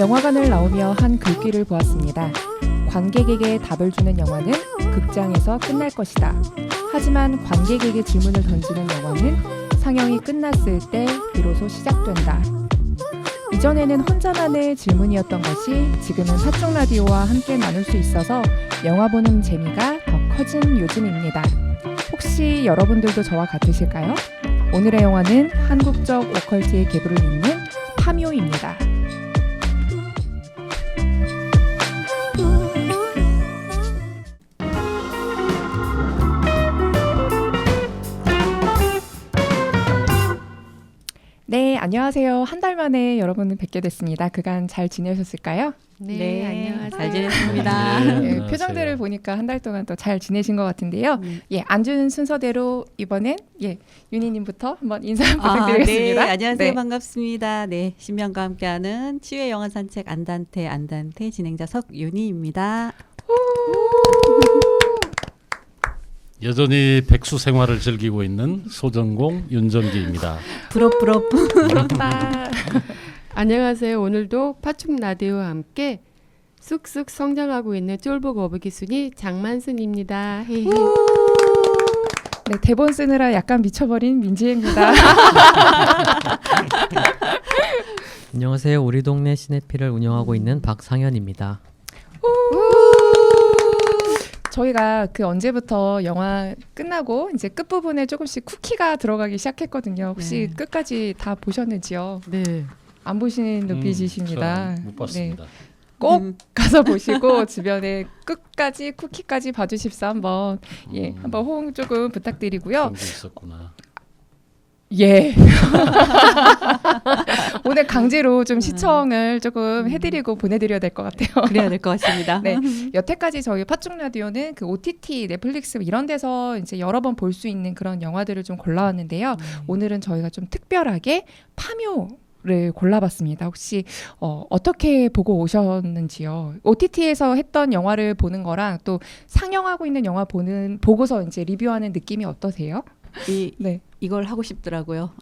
영화관을 나오며 한 글귀를 보았습니다. 관객에게 답을 주는 영화는 극장에서 끝날 것이다. 하지만 관객에게 질문을 던지는 영화는 상영이 끝났을 때 비로소 시작된다. 이전에는 혼자만의 질문이었던 것이 지금은 팥죽 라디오와 함께 나눌 수 있어서 영화 보는 재미가 더 커진 요즘입니다. 혹시 여러분들도 저와 같으실까요? 오늘의 영화는 한국적 오컬트의 계보를 잇는 파묘입니다. 네, 안녕하세요. 한 달 만에 여러분을 뵙게 됐습니다. 그간 잘 지내셨을까요? 네, 안녕하세요. 잘 지냈습니다. 네, 표정들을 보니까 한 달 동안 또 잘 지내신 것 같은데요. 예, 앉은 순서대로 이번엔 윤희님부터 한번 인사 부탁드리겠습니다. 네, 안녕하세요. 네. 반갑습니다. 네, 신명과 함께하는 치유의 영화 산책 안단테 진행자 석윤희입니다. 여전히 백수 생활을 즐기고 있는 소전공 윤정기입니다. 부럽다. 안녕하세요. 오늘도 팥죽 라디오와 함께 쑥쑥 성장하고 있는 쫄보 거북이 순이 장만순입니다. 헤헤. 네, 대본 쓰느라 약간 미쳐버린 민지입니다. 안녕하세요. 우리 동네 시네필을 운영하고 있는 박상현입니다. 저희가 그 언제부터 영화 끝나고 이제 끝부분에 조금씩 쿠키가 들어가기 시작했거든요. 혹시 네. 끝까지 다 보셨는지요? 네. 안 보신 눈빛이십니다. 저는 못 봤습니다. 네. 꼭 가서 보시고 주변에 끝까지 쿠키까지 봐주십사 한번 한번 호응 조금 부탁드리고요. 그런 게 있었구나. 예. 오늘 강제로 좀 시청을 조금 해드리고 보내드려야 될 것 같아요. 그래야 될 것 같습니다. 네, 여태까지 저희 팥죽 라디오는 그 OTT, 넷플릭스 이런 데서 이제 여러 번 볼 수 있는 그런 영화들을 좀 골라왔는데요. 오늘은 저희가 좀 특별하게 파묘를 골라봤습니다. 혹시 어떻게 보고 오셨는지요? OTT에서 했던 영화를 보는 거랑 또 상영하고 있는 영화 보고서 이제 리뷰하는 느낌이 어떠세요? 네. 이걸 하고 싶더라고요.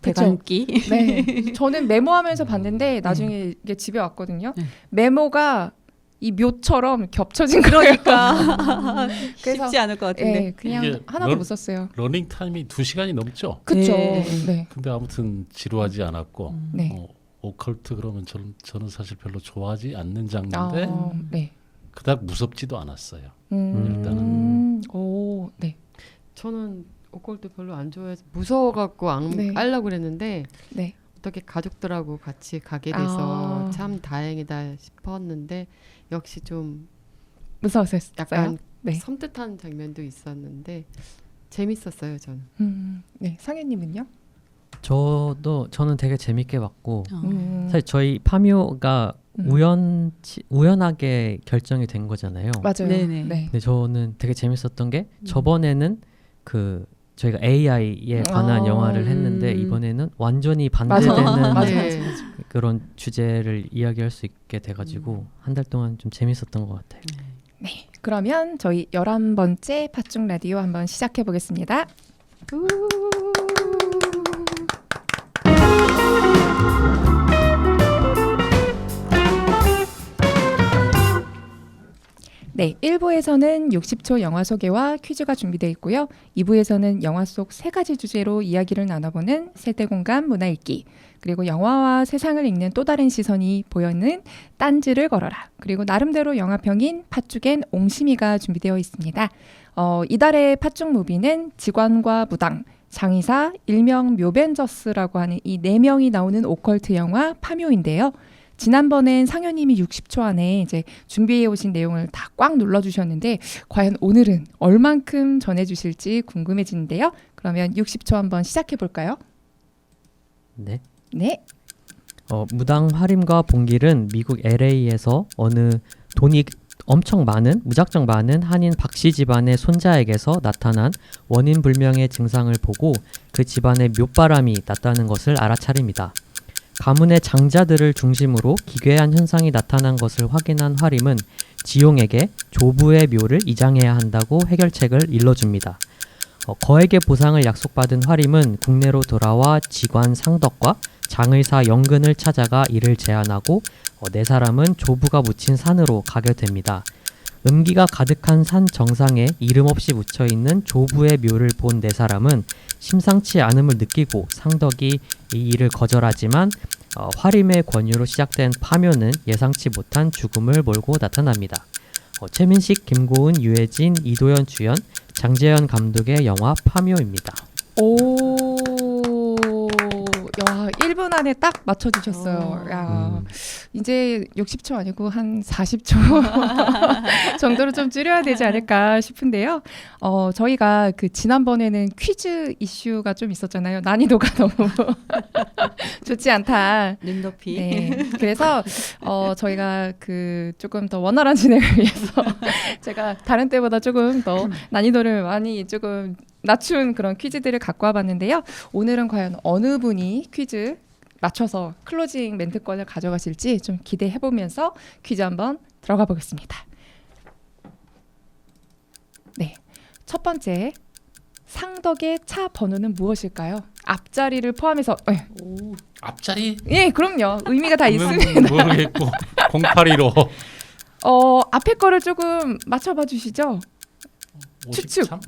그쵸? 대감기. 네. 저는 메모하면서 봤는데 나중에 이게 집에 왔거든요. 네. 메모가 이 묘처럼 겹쳐진 거예요. 그러니까 그래서 쉽지 않을 것 같은데. 네, 그냥 이게 하나도 못 썼어요. 러닝 타임이 2시간이 넘죠. 그쵸. 네. 네. 근데 아무튼 지루하지 않았고 네. 오컬트 그러면 저는 사실 별로 좋아하지 않는 장르인데 네. 그닥 무섭지도 않았어요. 일단은. 오, 네. 저는 오컬트 별로 안 좋아해서 무서워갖고 안 네. 가려고 그랬는데 네. 어떻게 가족들하고 같이 가게 돼서 아. 참 다행이다 싶었는데 역시 좀 무서웠어요. 약간 네. 섬뜩한 장면도 있었는데 재밌었어요. 저는. 네. 상현님은요? 저는 되게 재밌게 봤고 어. 사실 저희 파묘가 우연하게 결정이 된 거잖아요. 맞아요. 네네. 네. 근데 저는 되게 재밌었던 게 저번에는 그 저희가 AI에 관한 영화를 했는데 이번에는 완전히 반대되는 맞아. 네. 그런 주제를 이야기할 수 있게 돼가지고 한 달 동안 좀 재밌었던 것 같아요. 네. 그러면 저희 11번째 팥죽 라디오 한번 시작해 보겠습니다. 네, 1부에서는 60초 영화 소개와 퀴즈가 준비되어 있고요. 2부에서는 영화 속 3가지 주제로 이야기를 나눠보는 세대공감 문화읽기, 그리고 영화와 세상을 읽는 또 다른 시선이 보여는 딴지를 걸어라, 그리고 나름대로 영화평인 팥죽엔 옹심이가 준비되어 있습니다. 이달의 팥죽 무비는 직관과 무당, 장의사, 일명 묘벤저스라고 하는 이 4명이 나오는 오컬트 영화 파묘인데요. 지난번엔 상현님이 60초 안에 이제 준비해 오신 내용을 다 꽉 눌러주셨는데 과연 오늘은 얼만큼 전해주실지 궁금해지는데요. 그러면 60초 한번 시작해 볼까요? 네. 네. 무당 화림과 봉길은 미국 LA에서 어느 돈이 엄청 많은, 무작정 많은 한인 박씨 집안의 손자에게서 나타난 원인 불명의 증상을 보고 그 집안에 묘바람이 났다는 것을 알아차립니다. 가문의 장자들을 중심으로 기괴한 현상이 나타난 것을 확인한 화림은 지용에게 조부의 묘를 이장해야 한다고 해결책을 일러줍니다. 거액의 보상을 약속받은 화림은 국내로 돌아와 직관 상덕과 장의사 영근을 찾아가 이를 제안하고 네 사람은 조부가 묻힌 산으로 가게 됩니다. 음기가 가득한 산 정상에 이름 없이 묻혀 있는 조부의 묘를 본 네 사람은 심상치 않음을 느끼고 상덕이 이 일을 거절하지만 화림의 권유로 시작된 파묘는 예상치 못한 죽음을 몰고 나타납니다. 최민식, 김고은, 유해진, 이도현 주연, 장재현 감독의 영화 파묘입니다. 오, 야, 1분 안에 딱 맞춰주셨어요. 야, 이제 60초 아니고 한 40초 정도로 좀 줄여야 되지 않을까 싶은데요. 저희가 그 지난번에는 퀴즈 이슈가 좀 있었잖아요. 난이도가 너무 좋지 않다. 눈높이. 네, 그래서 저희가 그 조금 더 원활한 진행을 위해서 제가 다른 때보다 조금 더 난이도를 많이 조금 낮춘 그런 퀴즈들을 갖고 와봤는데요. 오늘은 과연 어느 분이 퀴즈 맞춰서 클로징 멘트권을 가져가실지 좀 기대해보면서 퀴즈 한번 들어가 보겠습니다. 네, 첫 번째 상덕의 차 번호는 무엇일까요? 앞자리를 포함해서 앞자리? 예, 그럼요. 의미가 다 있습니다. 모르겠고 0815 앞에 거를 조금 맞춰봐 주시죠. 추측. 53?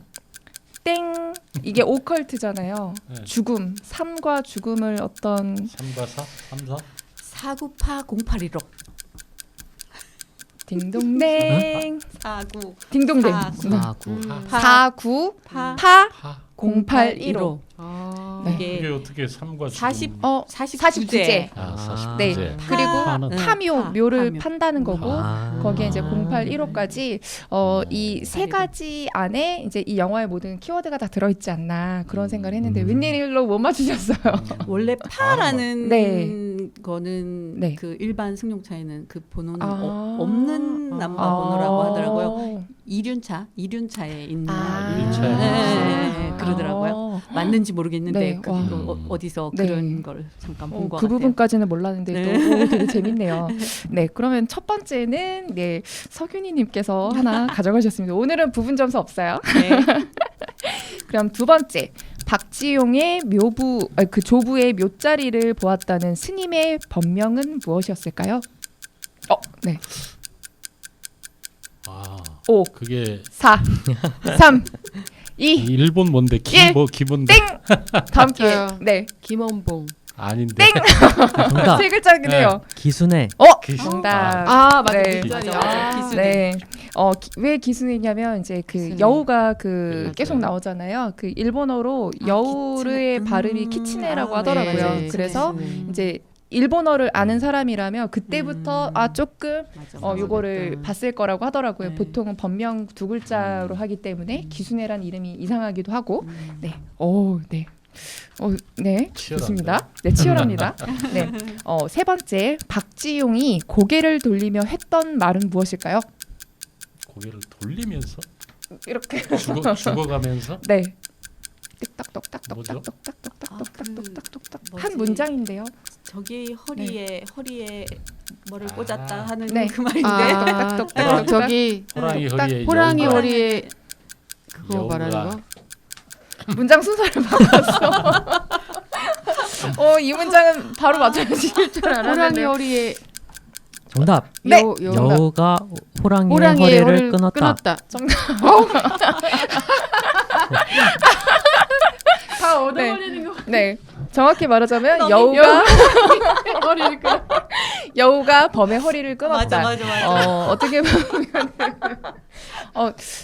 땡. 이게 오컬트잖아요. 네. 죽음. 삶과 죽음을 어떤 3과 4? 3, 4? 498 0815. 딩동댕. 49 딩동댕. 사구. 49 파 파 파? 0815. 아, 네. 이게 어떻게 3과 40 죽음? 49제. 아, 네. 49제. 그리고 파는 파묘, 묘를 파묘. 판다는 거고 거기에 이제 0815까지 이 세 가지 안에 이제 이 영화의 모든 키워드가 다 들어있지 않나 그런 생각을 했는데 웬일로 못 맞추셨어요. 원래 파라는 네. 거는 네. 그 일반 승용차에는 그 번호는 아. 없는 넘버 번호라고 하더라고요. 이륜차에 있는 이륜차에 네, 그러더라고요. 맞는지 모르겠는데 네, 그, 와. 어디서 네. 그런 걸 잠깐 본 것 그 같아요. 부분까지는 몰랐는데 네. 또 되게 재밌네요. 네, 그러면 첫 번째는 네 서균이님께서 하나 가져가셨습니다. 오늘은 부분 점수 없어요. 네. 그럼 두 번째 박지용의 묘부 그 조부의 묘자리를 보았다는 스님의 법명은 무엇이었을까요? 네, 아, 5, 그게 4, 3, 2, 일본 뭔데? 일. 뭐 기본데? 땡. 다음 기회. 저요. 네, 김원봉. 아닌데. 정답. 세 글자이네요. 기순의 정답. 아, 맞아. 네. 기순이요. 맞아. 아, 기순. 네. 왜 기순이냐면 이제 그 기순이. 여우가 그 맞아요. 계속 나오잖아요. 그 일본어로 여우의 키츠네. 발음이 키치네라고 아, 하더라고요. 네, 맞아요. 그래서 키츠네. 이제 일본어를 아는 사람이라면 그때부터 조금 맞아. 요거를 봤을 거라고 하더라고요. 네. 보통은 법명 두 글자로 하기 때문에 기순애란 이름이 이상하기도 하고. 네. 네. 네, 치열한데? 좋습니다. 네, 치열합니다. 네, 세 번째 박지용이 고개를 돌리며 했던 말은 무엇일까요? 고개를 돌리면서 이렇게. 죽어가면서 네. 뭐죠? 똑딱똑딱똑딱똑딱똑딱똑딱똑딱 뭐지? 한 문장인데요. 저기 허리에 뭐를 꽂았다 아. 하는 네. 그 말인데. 아, 저기 호랑이 똑딱. 허리에 호랑이 여우가 허리에 그거 여우가. 말하는 거? 문장 순서를 바꿨어. 이 문장은 바로 맞춰주실 줄 호랑이 알았는데. 허리에 정답. 네. 여우가 호랑이의 호랑이의 허리를 끊었다. 다 네. 얻어버리는 거. 네. 정확히 말하자면 여우가 허리를 끊어. 여우가 범의 허리를 끊었다. 맞아. 어떻게 보면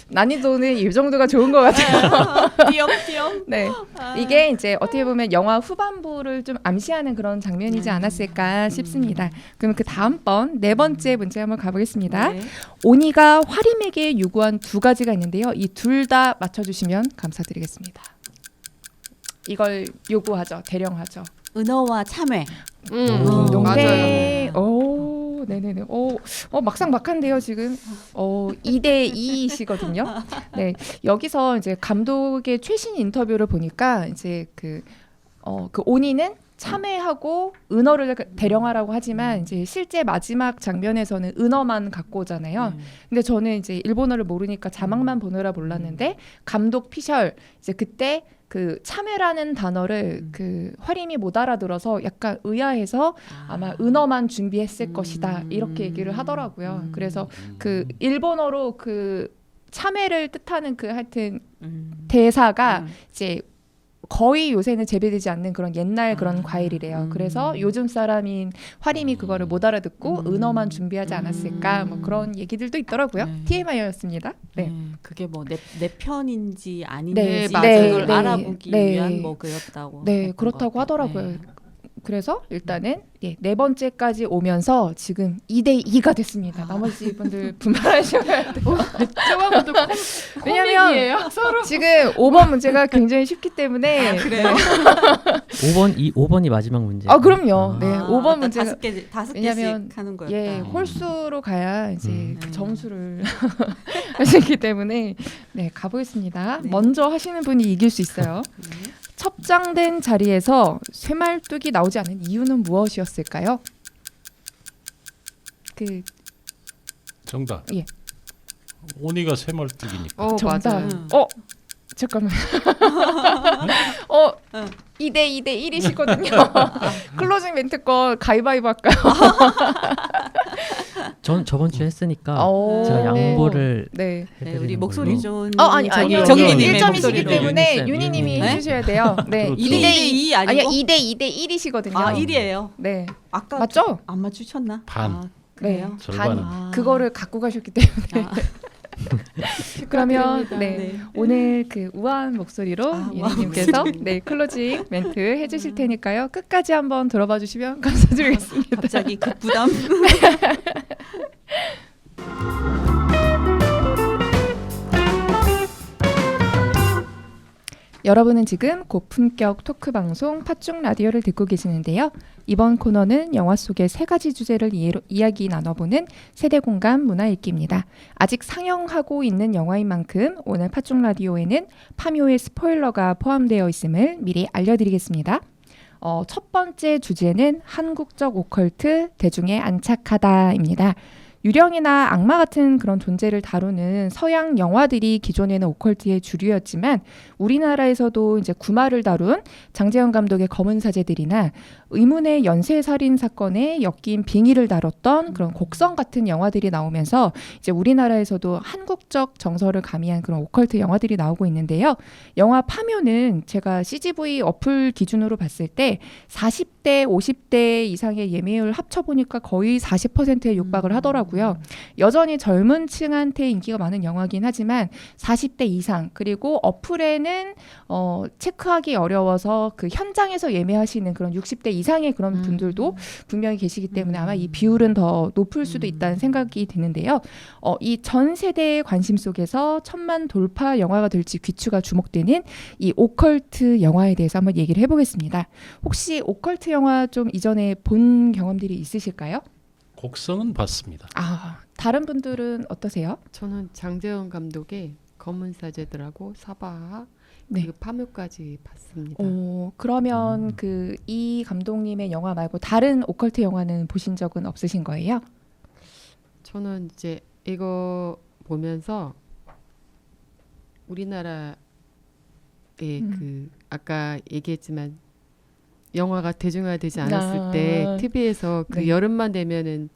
난이도는 이 정도가 좋은 것 같아요. 띄엄띄엄. 네, 이게 이제 어떻게 보면 영화 후반부를 좀 암시하는 그런 장면이지 않았을까 싶습니다. 그럼 그 다음번 네 번째 문제 한번 가보겠습니다. 네. 오니가 화림에게 요구한 두 가지가 있는데요. 이 둘 다 맞춰주시면 감사드리겠습니다. 이걸 요구하죠. 대령하죠. 은어와 참외. 맞아요. 네. 오, 네네네. 막상 막한데요 지금. 2대 2이시거든요. 네, 여기서 이제 감독의 최신 인터뷰를 보니까 이제 그 오니는 참회하고 은어를 대령하라고 하지만 이제 실제 마지막 장면에서는 은어만 갖고 오잖아요. 근데 저는 이제 일본어를 모르니까 자막만 보느라 몰랐는데 감독 피셜 이제 그때 그 참회라는 단어를 그 화림이 못 알아들어서 약간 의아해서 아마 은어만 준비했을 것이다 이렇게 얘기를 하더라고요. 그래서 그 일본어로 그 참회를 뜻하는 그 하여튼 대사가 이제 거의 요새는 재배되지 않는 그런 옛날 그런 과일이래요. 그래서 요즘 사람인 화림이 그거를 못 알아듣고 은어만 준비하지 않았을까 뭐 그런 얘기들도 있더라고요. 네. TMI였습니다. 네. 그게 뭐 내 편인지 아닌지 네, 맞아요. 그걸 네, 알아보기 네. 위한 뭐 그였다고. 네, 했던 그렇다고 것 같아요. 하더라고요. 네. 그래서 일단은 네 번째까지 오면서 지금 2대2가 됐습니다. 나머지 분들 분발하셔야 돼요. 저하고도 왜냐면 코믹이에요. 서로 지금 5번 문제가 굉장히 쉽기 때문에 그래요? 5번이 마지막 문제. 아, 그럼요. 네, 아, 5번 맞다. 문제가 다섯 왜냐면, 개씩 하는 거였다. 예, 홀수로 가야 이제 그 음. 점수를 하시기 때문에 네, 가보겠습니다. 네. 먼저 하시는 분이 이길 수 있어요. 첩장된 자리에서 쇠말뚝이 나오지 않은 이유는 무엇이었을까요? 그 정답. 예. 오니가 쇠멀뚝이니까. 정답. 맞아요. 잠깐만. 응. 2대 1이시거든요. 클로징 멘트 거 가위바위보 할까요? 전 저번 주에 했으니까 오. 제가 양보를 네. 네, 우리 해드리는 목소리 걸로. 좋은 아니요. 정기님의 1점이시기 목소리로. 때문에 유니쌤, 유니님이 유니님. 해주셔야 돼요. 네. 그렇죠. 2대2 아니요, 아니고 2대 1이시거든요. 1이에요. 네. 아까 맞죠? 안 맞추셨나? 반. 아, 그래요? 절반은. 아. 그거를 갖고 가셨기 때문에. 아, 그러면 축하드립니다. 네. 네. 오늘 그 우아한 목소리로 아, 유니님께서 네, 클로징 멘트 해주실 테니까요. 끝까지 한번 들어봐 주시면 감사드리겠습니다. 갑자기 그 부담. 여러분은 지금 고품격 토크 방송 팥죽 라디오를 듣고 계시는데요. 이번 코너는 영화 속의 세 가지 주제를 이야기 나눠보는 세대 공감 문화 읽기입니다. 아직 상영하고 있는 영화인 만큼 오늘 팥죽 라디오에는 파묘의 스포일러가 포함되어 있음을 미리 알려드리겠습니다. 첫 번째 주제는 한국적 오컬트 대중에 안착하다입니다. 유령이나 악마 같은 그런 존재를 다루는 서양 영화들이 기존에는 오컬트의 주류였지만 우리나라에서도 이제 구마를 다룬 장재현 감독의 검은 사제들이나 의문의 연쇄살인 사건에 엮인 빙의를 다뤘던 그런 곡성 같은 영화들이 나오면서 이제 우리나라에서도 한국적 정서를 가미한 그런 오컬트 영화들이 나오고 있는데요. 영화 파묘는 제가 CGV 어플 기준으로 봤을 때 40대, 50대 이상의 예매율 합쳐보니까 거의 40%에 육박을 하더라고요. 여전히 젊은 층한테 인기가 많은 영화긴 하지만 40대 이상 그리고 어플에는 체크하기 어려워서 그 현장에서 예매하시는 그런 60대 이상의 그런 분들도 분명히 계시기 때문에 아마 이 비율은 더 높을 수도 있다는 생각이 드는데요. 이 전 세대의 관심 속에서 1000만 돌파 영화가 될지 귀추가 주목되는 이 오컬트 영화에 대해서 한번 얘기를 해보겠습니다. 혹시 오컬트 영화 좀 이전에 본 경험들이 있으실까요? 곡성은 봤습니다. 다른 분들은 어떠세요? 저는 장재현 감독의 검은 사제들하고 사바 네. 그리고 파묘까지 봤습니다. 그러면 그 이 감독님의 영화 말고 다른 오컬트 영화는 보신 적은 없으신 거예요? 저는 이제 이거 보면서 우리나라의 그 아까 얘기했지만 영화가 대중화되지 않았을 때 TV에서 그 네. 여름만 되면은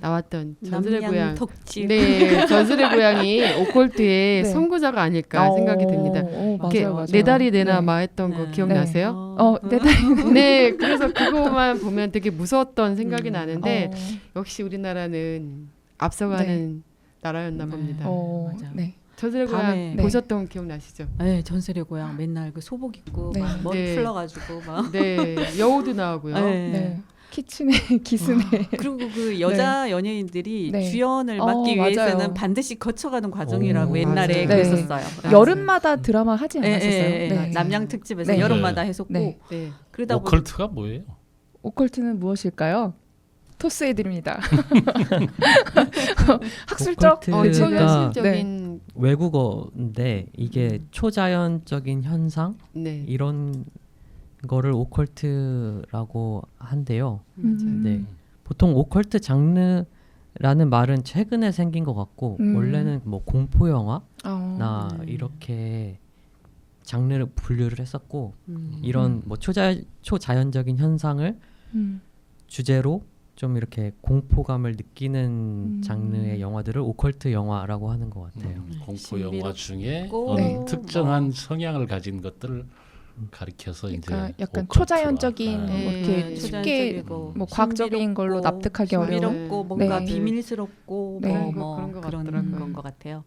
나왔던 전설의 고향, 남양 덕질. 네, 전설의 고향이 오컬트의 네. 선구자가 아닐까 생각이 듭니다. 이렇게 맞아요, 맞아요. 네 다리 내나 네. 마 했던 거 네. 기억나세요? 네 다리. 네, 그래서 그거만 보면 되게 무서웠던 생각이 나는데 어, 역시 우리나라는 앞서가는 나라였나 봅니다. 맞아. 네. 전설의 밤에 고향 네. 보셨던 기억 나시죠? 네, 전설의 고향 맨날 그 소복 입고 네. 막 머리 네. 풀러가지고 막. 네, 여우도 나오고요. 네. 네. 키친의 기스네. 그리고 그 여자 연예인들이 네. 주연을 맡기 맞아요. 위해서는 반드시 거쳐가는 과정이라고 오, 옛날에 맞아요. 그랬었어요. 네. 여름마다 드라마 하지 예, 않았었어요? 예, 예. 네. 남양 특집에서 네. 여름마다 했었고 네. 네. 그러다 보니 오컬트가 뭐예요? 오컬트는 무엇일까요? 토스해드립니다. 학술적 오컬트가 초현실적인 외국어인데 이게 초자연적인 현상 네. 이런 거를 오컬트라고 한대요. 음. 네. 보통 오컬트 장르라는 말은 최근에 생긴 것 같고 원래는 뭐 공포 영화나 어. 이렇게 장르를 분류를 했었고 이런 뭐 초자연적인 현상을 주제로 좀 이렇게 공포감을 느끼는 장르의 영화들을 오컬트 영화라고 하는 것 같아요. 공포 영화 중에 신비롭고 어느 네. 특정한 성향을 가진 것들을 가리켜서 그러니까 이제 약간 오컬트로. 초자연적인 아, 뭐 이렇게 쉽게 초자연적이고 뭐 과학적인 걸로 신비롭고 납득하기 어려운 신비롭고 뭔가 네. 비밀스럽고 네. 뭐 그런 것 그런 같더라고요. 건 것 같아요.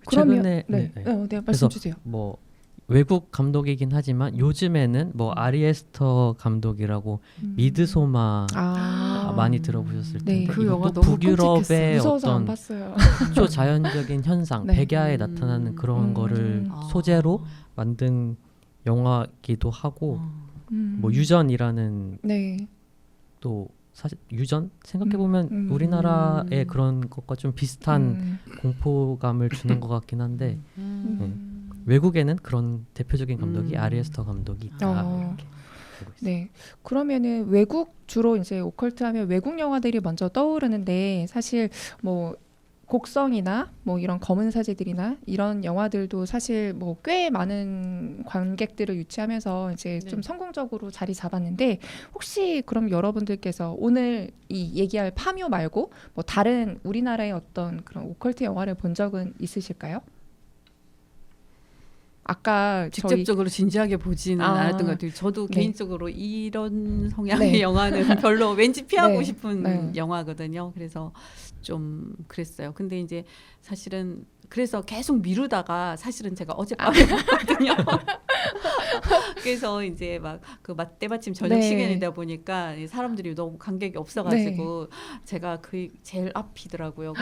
그러면 최근에 네, 네. 네, 말씀 그래서 주세요. 뭐 외국 감독이긴 하지만 요즘에는 뭐 아리에스터 감독이라고 미드소마 아, 많이 들어보셨을 네. 텐데 그 영화 이것도 너무 북유럽의 끔찍했어요. 무서워서 안 어떤 봤어요. 초자연적인 현상, 네. 백야에 나타나는 그런 거를 아. 소재로 만든 영화기도 하고 뭐 유전이라는 네. 또 사실 유전 생각해 보면 우리나라의 그런 것과 좀 비슷한 공포감을 주는 것 같긴 한데 외국에는 그런 대표적인 감독이 아리에스터 감독이 있다. 어. 이렇게 알고 있어요. 네. 그러면은 외국 주로 이제 오컬트 하면 외국 영화들이 먼저 떠오르는데 사실 뭐 곡성이나 뭐 이런 검은 사제들이나 이런 영화들도 사실 뭐 꽤 많은 관객들을 유치하면서 이제 좀 네. 성공적으로 자리 잡았는데 혹시 그럼 여러분들께서 오늘 이 얘기할 파묘 말고 뭐 다른 우리나라의 어떤 그런 오컬트 영화를 본 적은 있으실까요? 아까 저희 직접적으로 진지하게 보지는 아. 않았던 것 같아요. 저도 네. 개인적으로 이런 성향의 네. 영화는 별로 왠지 피하고 네. 싶은 네. 영화거든요. 그래서 좀 그랬어요. 근데 이제 사실은 그래서 계속 미루다가 사실은 제가 어젯밤에 봤거든요. 그래서 이제 막 그 때마침 저녁 네. 시간이다 보니까 사람들이 너무 관객이 없어가지고 제가 그 제일 앞이더라고요.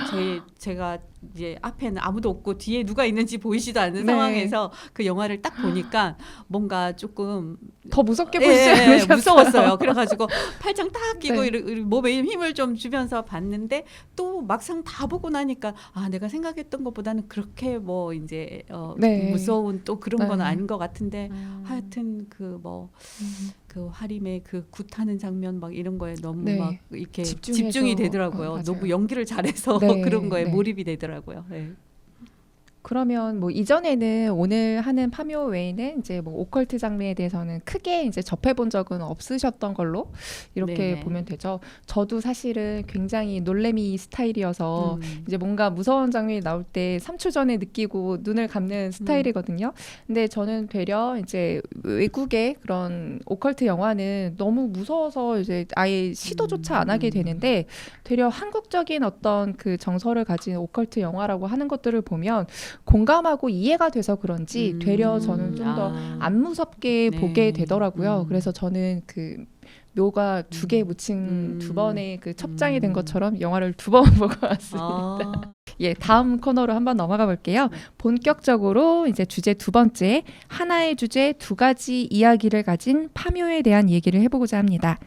제가 이제 앞에는 아무도 없고 뒤에 누가 있는지 보이지도 않는 네. 상황에서 그 영화를 딱 보니까 뭔가 조금 더 무섭게 보시지 않으셨어요? 무서웠어요. 그래가지고 팔짱 딱 끼고 네. 몸에 힘을 좀 주면서 봤는데 또 막상 다 보고 나니까 아 내가 생각했던 것보다는 그렇게 뭐 이제 네. 무서운 또 그런 네. 건 아닌 것 같은데 하여튼 그 뭐 그 하림의 그 굿하는 장면 막 이런 거에 너무 네. 막 이렇게 집중해서, 집중이 되더라고요. 맞아요. 너무 연기를 잘해서 네. 그런 거에 네. 몰입이 되더라고요. 네. 그러면 뭐 이전에는 오늘 하는 파묘 외에는 이제 뭐 오컬트 장르에 대해서는 크게 이제 접해본 적은 없으셨던 걸로 이렇게 네네. 보면 되죠. 저도 사실은 굉장히 놀래미 스타일이어서 음. 이제 뭔가 무서운 장면이 나올 때 3초 전에 느끼고 눈을 감는 스타일이거든요. 근데 저는 되려 이제 외국의 그런 오컬트 영화는 너무 무서워서 이제 아예 시도조차 안 하게 되는데 되려 한국적인 어떤 그 정서를 가진 오컬트 영화라고 하는 것들을 보면 공감하고 이해가 돼서 그런지 되려 저는 좀 더 안 무섭게 네. 보게 되더라고요. 그래서 저는 그 묘가 두 개 묻힌 음. 두 번의 그 첩장이 된 것처럼 영화를 두 번 보고 왔습니다. 아. 예, 다음 코너로 한번 넘어가 볼게요. 본격적으로 이제 주제 두 번째, 하나의 주제 두 가지 이야기를 가진 파묘에 대한 얘기를 해보고자 합니다.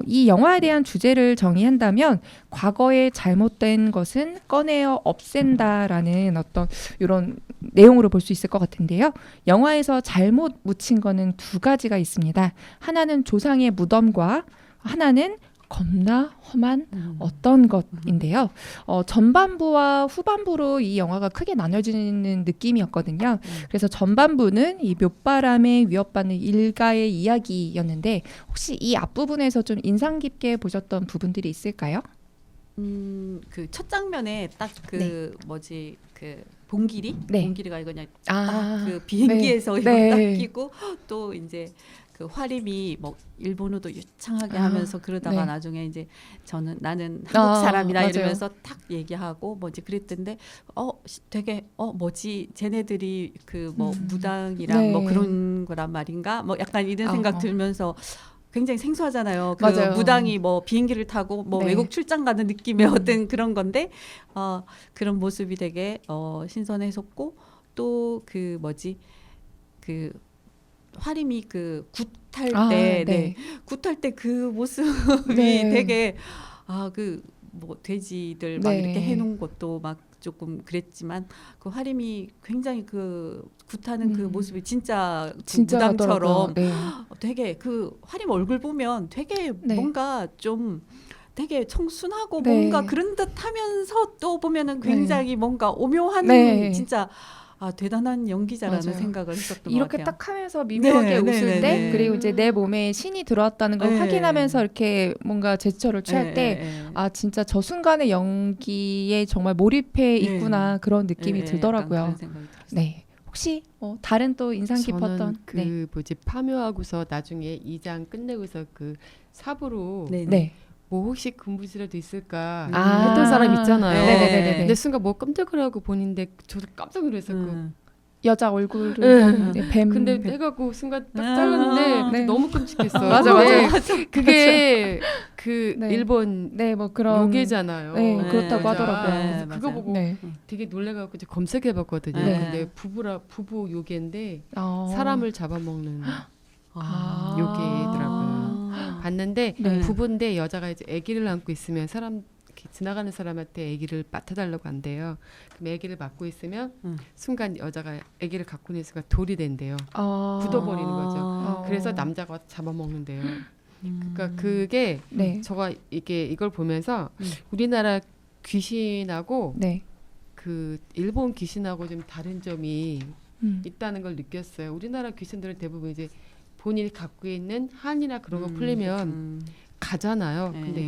이 영화에 대한 주제를 정의한다면 과거에 잘못된 것은 꺼내어 없앤다라는 어떤 이런 내용으로 볼 수 있을 것 같은데요. 영화에서 잘못 묻힌 거는 두 가지가 있습니다. 하나는 조상의 무덤과 하나는 겁나 험한 어떤 것인데요. 전반부와 후반부로 이 영화가 크게 나눠지는 느낌이었거든요. 그래서 전반부는 이 묘바람에 위협받는 일가의 이야기였는데 혹시 이 앞부분에서 좀 인상 깊게 보셨던 부분들이 있을까요? 그 첫 장면에 딱 그 네. 뭐지 그 봉길이 네. 봉길이가 이거냐 아, 딱 그 비행기에서 네. 이거 네. 딱 끼고 또 이제 그 화림이 뭐 일본어도 유창하게 하면서 그러다가 네. 나중에 이제 나는 한국 사람이라 맞아요. 이러면서 탁 얘기하고 뭐지 그랬던데 되게 뭐지 쟤네들이 그 뭐 무당이랑 네. 뭐 그런 거란 말인가 뭐 약간 이런 생각 들면서 굉장히 생소하잖아요. 그 맞아요. 무당이 뭐 비행기를 타고 뭐 네. 외국 출장 가는 느낌의 어떤 그런 건데 그런 모습이 되게 신선했었고 또 그 뭐지 그 화림이 그 굿할 때 네. 굿할 때 그 모습이 네. 되게 그 뭐 돼지들 막 네. 이렇게 해놓은 것도 막 조금 그랬지만 그 화림이 굉장히 그 굿하는 그 모습이 진짜 그 무당처럼 같더라고요. 네. 되게 그 화림 얼굴 보면 되게 네. 뭔가 좀 되게 청순하고 네. 뭔가 그런 듯하면서 또 보면은 굉장히 뭔가 오묘한 네. 진짜 대단한 연기자라는 맞아요. 생각을 했었던 이렇게 것 같아요. 딱 하면서 미묘하게 네, 웃을 네, 때 네. 그리고 이제 내 몸에 신이 들어왔다는 걸 네. 확인하면서 이렇게 뭔가 제스처를 취할 네, 때 네, 네. 진짜 저 순간의 연기에 정말 몰입해 있구나 그런 느낌이 네, 네, 들더라고요. 약간 그런 생각이 들었어요. 네. 혹시 다른 또 인상 저는 깊었던 그 네. 뭐지 파묘하고서 나중에 2장 끝내고서 그 삽으로 네, 네. 뭐 혹시 근무지라도 있을까 아. 했던 사람 있잖아요. 네네네네. 근데 순간 뭐 끔찍하고 보는데 저도 깜짝 놀랐어요. 여자 얼굴을 음. 네, 뱀 근데 해갖고 순간 딱 아. 잘랐는데 네. 너무 끔찍했어요. 맞아, 근데 맞아. 그게 그 네. 일본 네, 뭐 그런 요괴잖아요. 네, 그렇다고 맞아. 하더라고요. 그래서 그거 맞아요. 보고 네. 되게 놀래갖고 이제 검색해봤거든요. 네. 근데 부부 요괴인데 어. 사람을 잡아먹는 아. 요괴더라고요. 봤는데 네. 부부인데 여자가 이제 아기를 안고 있으면 사람 이렇게 지나가는 사람한테 아기를 맡아달라고 한대요. 그럼 아기를 맡고 있으면 순간 여자가 아기를 갖고 있는 순간 돌이 된대요. 굳어버리는 거죠. 그래서 남자가 와서 잡아먹는데요. 그러니까 그게 네. 저가 이걸 보면서 우리나라 귀신하고 네. 그 일본 귀신하고 좀 다른 점이 음. 있다는 걸 느꼈어요. 우리나라 귀신들은 대부분 이제 본인이 갖고 있는 한이나 그런 거 풀리면 가잖아요. 네. 근데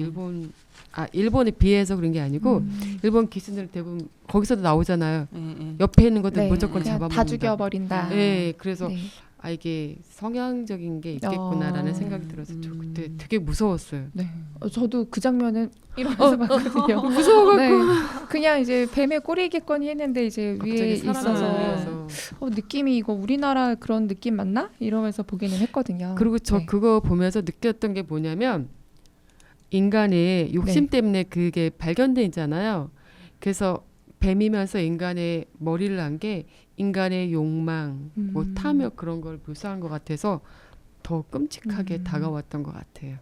일본에 비해서 그런 게 아니고 일본 귀신들은 대부분 거기서도 나오잖아요. 옆에 있는 것들 네. 무조건 그냥 잡아먹는다. 다 죽여버린다. 네, 그래서 네. 이게 성향적인 게 있겠구나라는 생각이 들어서 저 그때 되게 무서웠어요. 네. 저도 그 장면은 이러면서 봤거든요. 무서워갖고 네. 그냥 이제 뱀의 꼬리겠거니 했는데 이제 위에 갑자기 사람을 있어서 위해서. 느낌이 이거 우리나라 그런 느낌 맞나? 이러면서 보기는 했거든요. 그리고 저 네. 그거 보면서 느꼈던 게 뭐냐면 인간의 욕심 네. 때문에 그게 발견돼 있잖아요. 그래서 뱀이면서 인간의 머리를 한 게 인간의 욕망, 뭐 탐욕 그런 걸 묘사한 것 같아서 더 끔찍하게 다가왔던 것 같아요.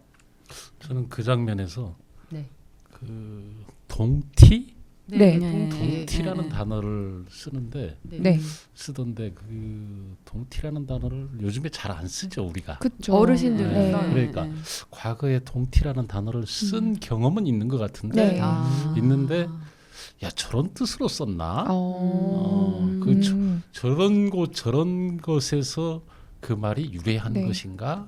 저는 그 장면에서 네. 그 동티? 네. 동티라는 네. 단어를 쓰는데 네. 쓰던데 그 동티라는 단어를 요즘에 잘 안 쓰죠 우리가. 그쵸. 어르신들은 네. 써요. 그러니까 과거에 동티라는 단어를 쓴 경험은 있는 것 같은데 네. 있는데 야 저런 뜻으로 썼나? 음. 저런 것에서 그 말이 유래한 네. 것인가?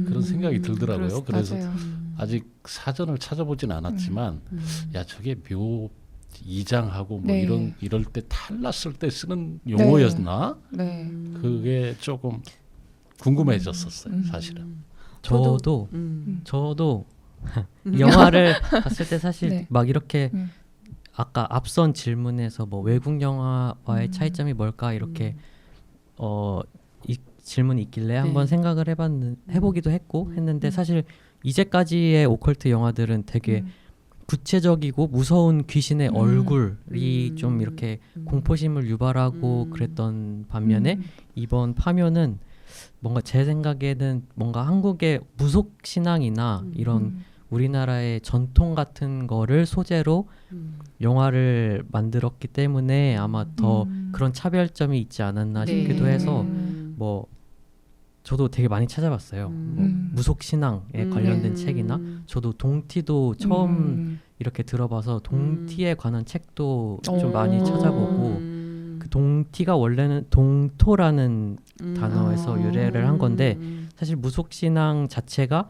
그런 생각이 들더라고요. 그래서 맞아요. 아직 사전을 찾아보진 않았지만 야 저게 묘 이장하고 뭐 네. 이럴 때 탈났을 때 쓰는 용어였나? 네. 그게 조금 궁금해졌었어요. 사실은. 저도 음. 영화를 봤을 때 사실 네. 막 이렇게 음. 아까 앞선 질문에서 뭐 외국 영화와의 차이점이 뭘까 이렇게 이 질문이 있길래 한번 생각을 해보기도 했고 했는데 사실 이제까지의 오컬트 영화들은 되게 구체적이고 무서운 귀신의 얼굴이 좀 이렇게 공포심을 유발하고 그랬던 반면에 이번 파묘는 뭔가 제 생각에는 뭔가 한국의 무속 신앙이나 이런 우리나라의 전통 같은 거를 소재로 영화를 만들었기 때문에 아마 더 그런 차별점이 있지 않았나 네. 싶기도 해서 뭐 저도 되게 많이 찾아봤어요. 뭐 무속 신앙에 관련된 책이나 저도 동티도 처음 이렇게 들어봐서 동티에 관한 책도 좀 많이 찾아보고 그 동티가 원래는 동토라는 단어에서 유래를 한 건데 사실 무속 신앙 자체가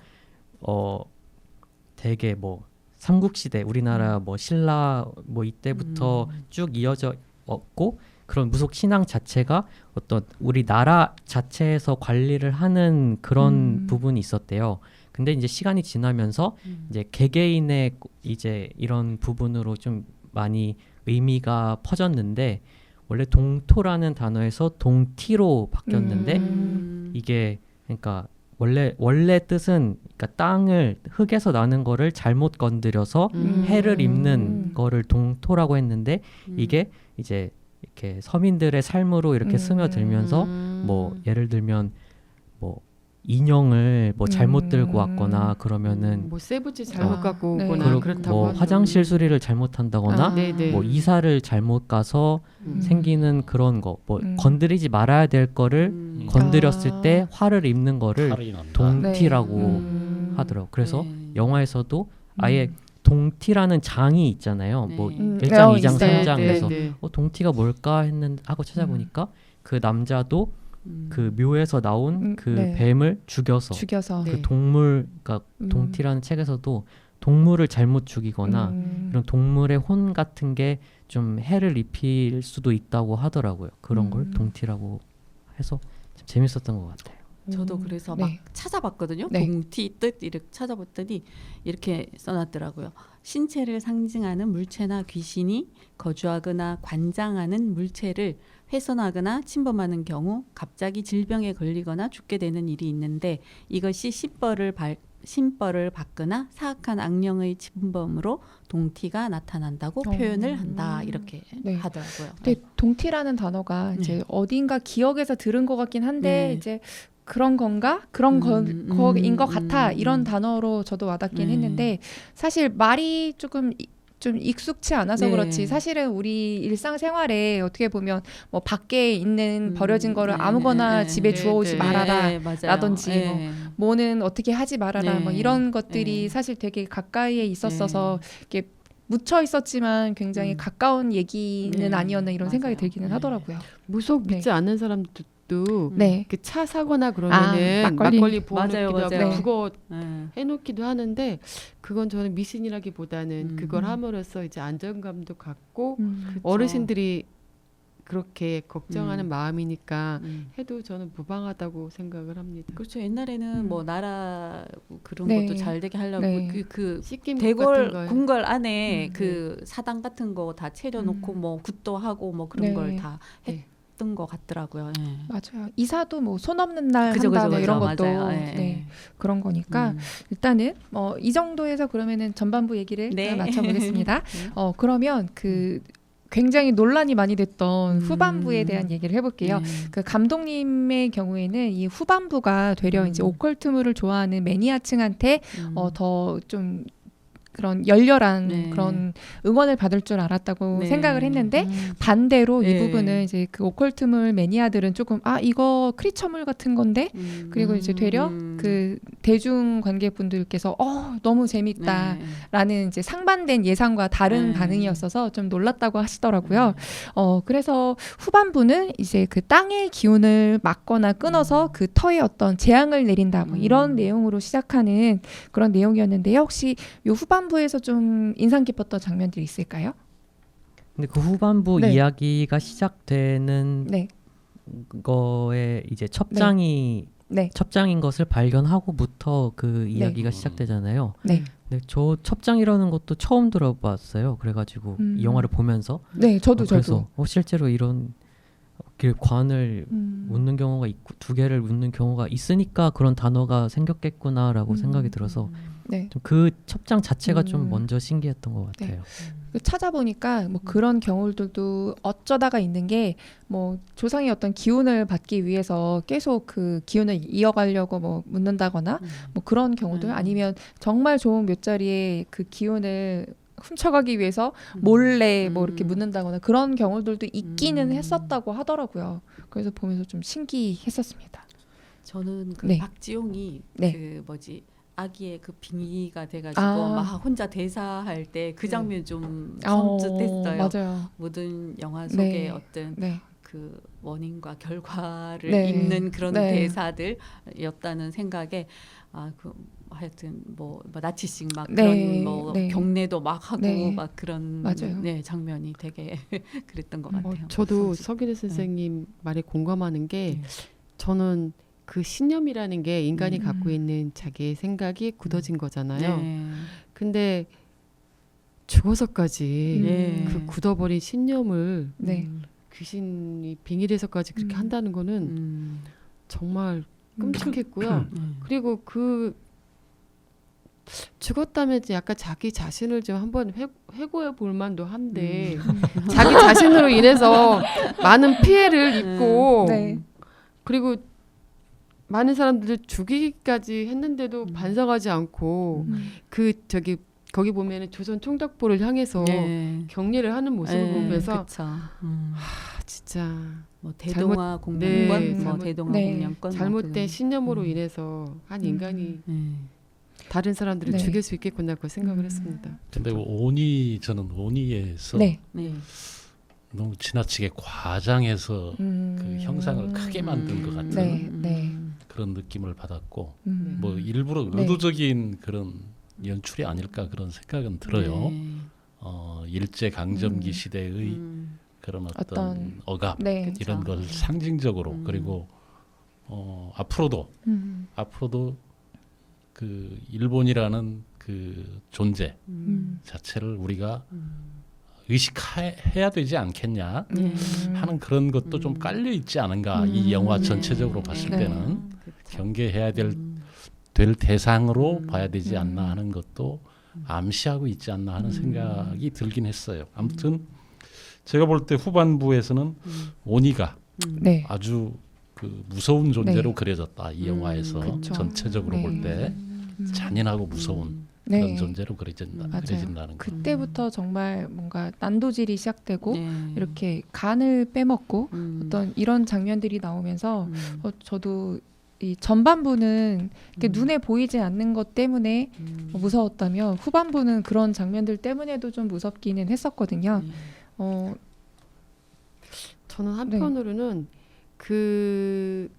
되게 뭐 삼국시대 우리나라 뭐 신라 뭐 이때부터 쭉 이어져 왔고 그런 무속 신앙 자체가 어떤 우리 나라 자체에서 관리를 하는 그런 부분이 있었대요. 근데 이제 시간이 지나면서 이제 개개인의 이제 이런 부분으로 좀 많이 의미가 퍼졌는데 원래 동토라는 단어에서 동티로 바뀌었는데 이게 그러니까 원래 뜻은 그러니까 땅을 흙에서 나는 거를 잘못 건드려서 해를 입는 거를 동토라고 했는데 이게 이제 이렇게 서민들의 삶으로 이렇게 스며들면서 뭐 예를 들면 뭐 인형을 뭐 잘못 들고 왔거나 그러면은 뭐 세부치 잘못 갖고 네. 오거나 그리고 그렇다고 뭐 하죠. 화장실 수리를 잘못한다거나 네네. 뭐 이사를 잘못 가서 생기는 그런 거 뭐 건드리지 말아야 될 거를 건드렸을 때 화를 입는 거를 탈이 난다. 동티라고 네. 하더라고. 그래서 네. 영화에서도 아예 동티라는 장이 있잖아요. 네. 뭐 네, 1장, 2장, 있어요. 3장 네, 그래서 네. 동티가 뭘까 했는데 하고 찾아보니까 그 남자도 그 묘에서 나온 그 네. 뱀을 죽여서 죽여서 네. 그 동물, 그러니까 동티라는 책에서도 동물을 잘못 죽이거나 이런 동물의 혼 같은 게 좀 해를 입힐 수도 있다고 하더라고요. 그런 걸 동티라고 해서 참 재밌었던 것 같아요. 저도 그래서 네. 막 찾아봤거든요. 네. 동티 뜻 이렇게 찾아봤더니 이렇게 써놨더라고요. 신체를 상징하는 물체나 귀신이 거주하거나 관장하는 물체를 훼손하거나 침범하는 경우 갑자기 질병에 걸리거나 죽게 되는 일이 있는데 이것이 신벌을 받거나 사악한 악령의 침범으로 동티가 나타난다고 표현을 한다 이렇게 네. 하더라고요. 근데 동티라는 단어가 이제 어딘가 기억에서 들은 것 같긴 한데 네. 이제 그런 건가? 그런 거인 것 같아. 이런 음. 단어로 저도 와닿긴 했는데 사실 말이 좀 익숙치 않아서 네. 그렇지 사실은 우리 일상생활에 어떻게 보면 뭐 밖에 있는 버려진 거를 네, 아무거나 네, 집에 네, 주워오지 네. 말아라 네, 맞아요. 라든지 네. 뭐는 어떻게 하지 말아라 네. 뭐 이런 것들이 네. 사실 되게 가까이에 있었어서 이렇게 묻혀 있었지만 굉장히 가까운 얘기는 네. 아니었나 이런 생각이 맞아요. 들기는 네. 하더라고요. 무속 네. 믿지 않는 사람들도 네. 그 차 사거나 그러면은 막걸리. 막걸리 부어놓기도 맞아요, 하고 맞아요. 그거 네. 해놓기도 하는데 그건 저는 미신이라기보다는 그걸 함으로써 이제 안정감도 갖고 어르신들이 그렇게 걱정하는 마음이니까 해도 저는 무방하다고 생각을 합니다. 그렇죠. 옛날에는 뭐 나라 그런 네. 것도 잘 되게 하려고 네. 그 씻김 같은 대궐 거 궁궐 안에 그 사당 같은 거 다 차려놓고 음. 뭐 굿도 하고 뭐 그런 네. 걸 다 네. 했던 것 같더라고요. 네. 맞아요. 이사도 뭐 손 없는 날 그죠, 한다 그죠, 뭐 이런 그죠. 것도 맞아요. 네, 그런 거니까 음. 일단은 이 정도에서 그러면은 전반부 얘기를 네. 맞춰보겠습니다. 그러면 그 굉장히 논란이 많이 됐던 후반부에 대한 얘기를 해볼게요. 네. 그 감독님의 경우에는 이 후반부가 되려 이제 오컬트물을 좋아하는 매니아층한테 더 좀 그런 열렬한 네. 그런 응원을 받을 줄 알았다고 네. 생각을 했는데 반대로 이 네. 부분은 이제 그 오컬트물 매니아들은 조금 이거 크리처물 같은 건데 그리고 이제 되려 그 대중 관객분들께서 너무 재밌다라는 이제 상반된 예상과 다른 네. 반응이었어서 좀 놀랐다고 하시더라고요. 그래서 후반부는 이제 그 땅의 기운을 막거나 끊어서 그 터에 어떤 재앙을 내린다 뭐 이런 내용으로 시작하는 그런 내용이었는데요. 혹시 요 후반부에서 좀 인상 깊었던 장면들이 있을까요? 근데 그 후반부 네. 이야기가 시작되는 네. 거에 이제 첩장이 네. 첩장인 것을 발견하고부터 그 이야기가 시작되잖아요. 네. 근데 저 첩장이라는 것도 처음 들어봤어요. 그래가지고 이 영화를 보면서 네, 저도 그래서 실제로 이런 관을 음. 묻는 경우가 있고 두 개를 묻는 경우가 있으니까 그런 단어가 생겼겠구나라고 생각이 들어서 네. 좀 그 첩장 자체가 좀 먼저 신기했던 것 네. 같아요. 찾아보니까 뭐 그런 경우들도 어쩌다가 있는 게 뭐 조상의 어떤 기운을 받기 위해서 계속 그 기운을 이어가려고 뭐 묻는다거나 뭐 그런 경우들 아니면 정말 좋은 묘자리에 그 기운을 훔쳐가기 위해서 몰래 뭐 이렇게 묻는다거나 그런 경우들도 있기는 했었다고 하더라고요. 그래서 보면서 좀 신기했었습니다. 저는 그 네. 박지용이 네. 그 뭐지 아기의 그 빙의가 돼가지고 아. 막 혼자 대사할 때 그 장면 좀 어, 섬찟했어요. 맞아요. 모든 영화 속의 네. 어떤 네. 그 원인과 결과를 네. 잇는 그런 네. 대사들이었다는 생각에 그 하여튼 뭐 나치식 막 네. 그런 뭐 네. 경례도 막 하고 네. 막 그런 맞아요. 네 장면이 되게 그랬던 것 같아요. 저도 섬찟. 서기대 선생님 말에 공감하는 게 네. 저는 그 신념이라는 게 인간이 갖고 있는 자기의 생각이 굳어진 거잖아요. 네. 근데 죽어서까지 네. 그 굳어버린 신념을 네. 귀신이 빙의돼서까지 그렇게 한다는 거는 정말 끔찍했고요. 그리고 그 죽었다면 이제 약간 자기 자신을 좀 한번 회고해 볼 만도 한데 자기 자신으로 인해서 많은 피해를 입고 네. 그리고 많은 사람들을 죽이기까지 했는데도 반성하지 않고 그 거기 보면은 조선 총독부를 향해서 네. 격려를 하는 모습을 네, 보면서 그쵸. 진짜 뭐 대동아 공명권, 네, 뭐 잘못- 대동아 네. 공명권, 잘못된 뭐 신념으로 인해서 한 인간이 네. 다른 사람들을 네. 죽일 수 있겠구나 그 생각을 했습니다. 근데 저는 오니에서 네. 네. 너무 지나치게 과장해서 그 형상을 크게 만든 것 같은 네, 네. 그런 느낌을 받았고 음. 뭐 일부러 네. 의도적인 그런 연출이 아닐까 그런 생각은 들어요. 네. 일제 강점기 시대의 그런 어떤 억압 네. 이런 걸 상징적으로 그리고 앞으로도 그 일본이라는 그 존재 자체를 우리가 의식해야 되지 않겠냐 하는 그런 것도 좀 깔려 있지 않은가 이 영화 전체적으로 봤을 네. 때는 그렇죠. 경계해야 될 대상으로 봐야 되지 않나 하는 것도 암시하고 있지 않나 하는 생각이 들긴 했어요. 아무튼 제가 볼 때 후반부에서는 오니가 네. 아주 그 무서운 존재로 네. 그려졌다. 이 영화에서 그쵸. 전체적으로 네. 볼 때 잔인하고 무서운 그런 네. 존재로 맞아요. 그려진다는 거. 그때부터 정말 뭔가 난도질이 시작되고 네. 이렇게 간을 빼먹고 음. 어떤 이런 장면들이 나오면서 저도 이 전반부는 이렇게 눈에 보이지 않는 것 때문에 무서웠다면 후반부는 그런 장면들 때문에도 좀 무섭기는 했었거든요. 저는 한편으로는 그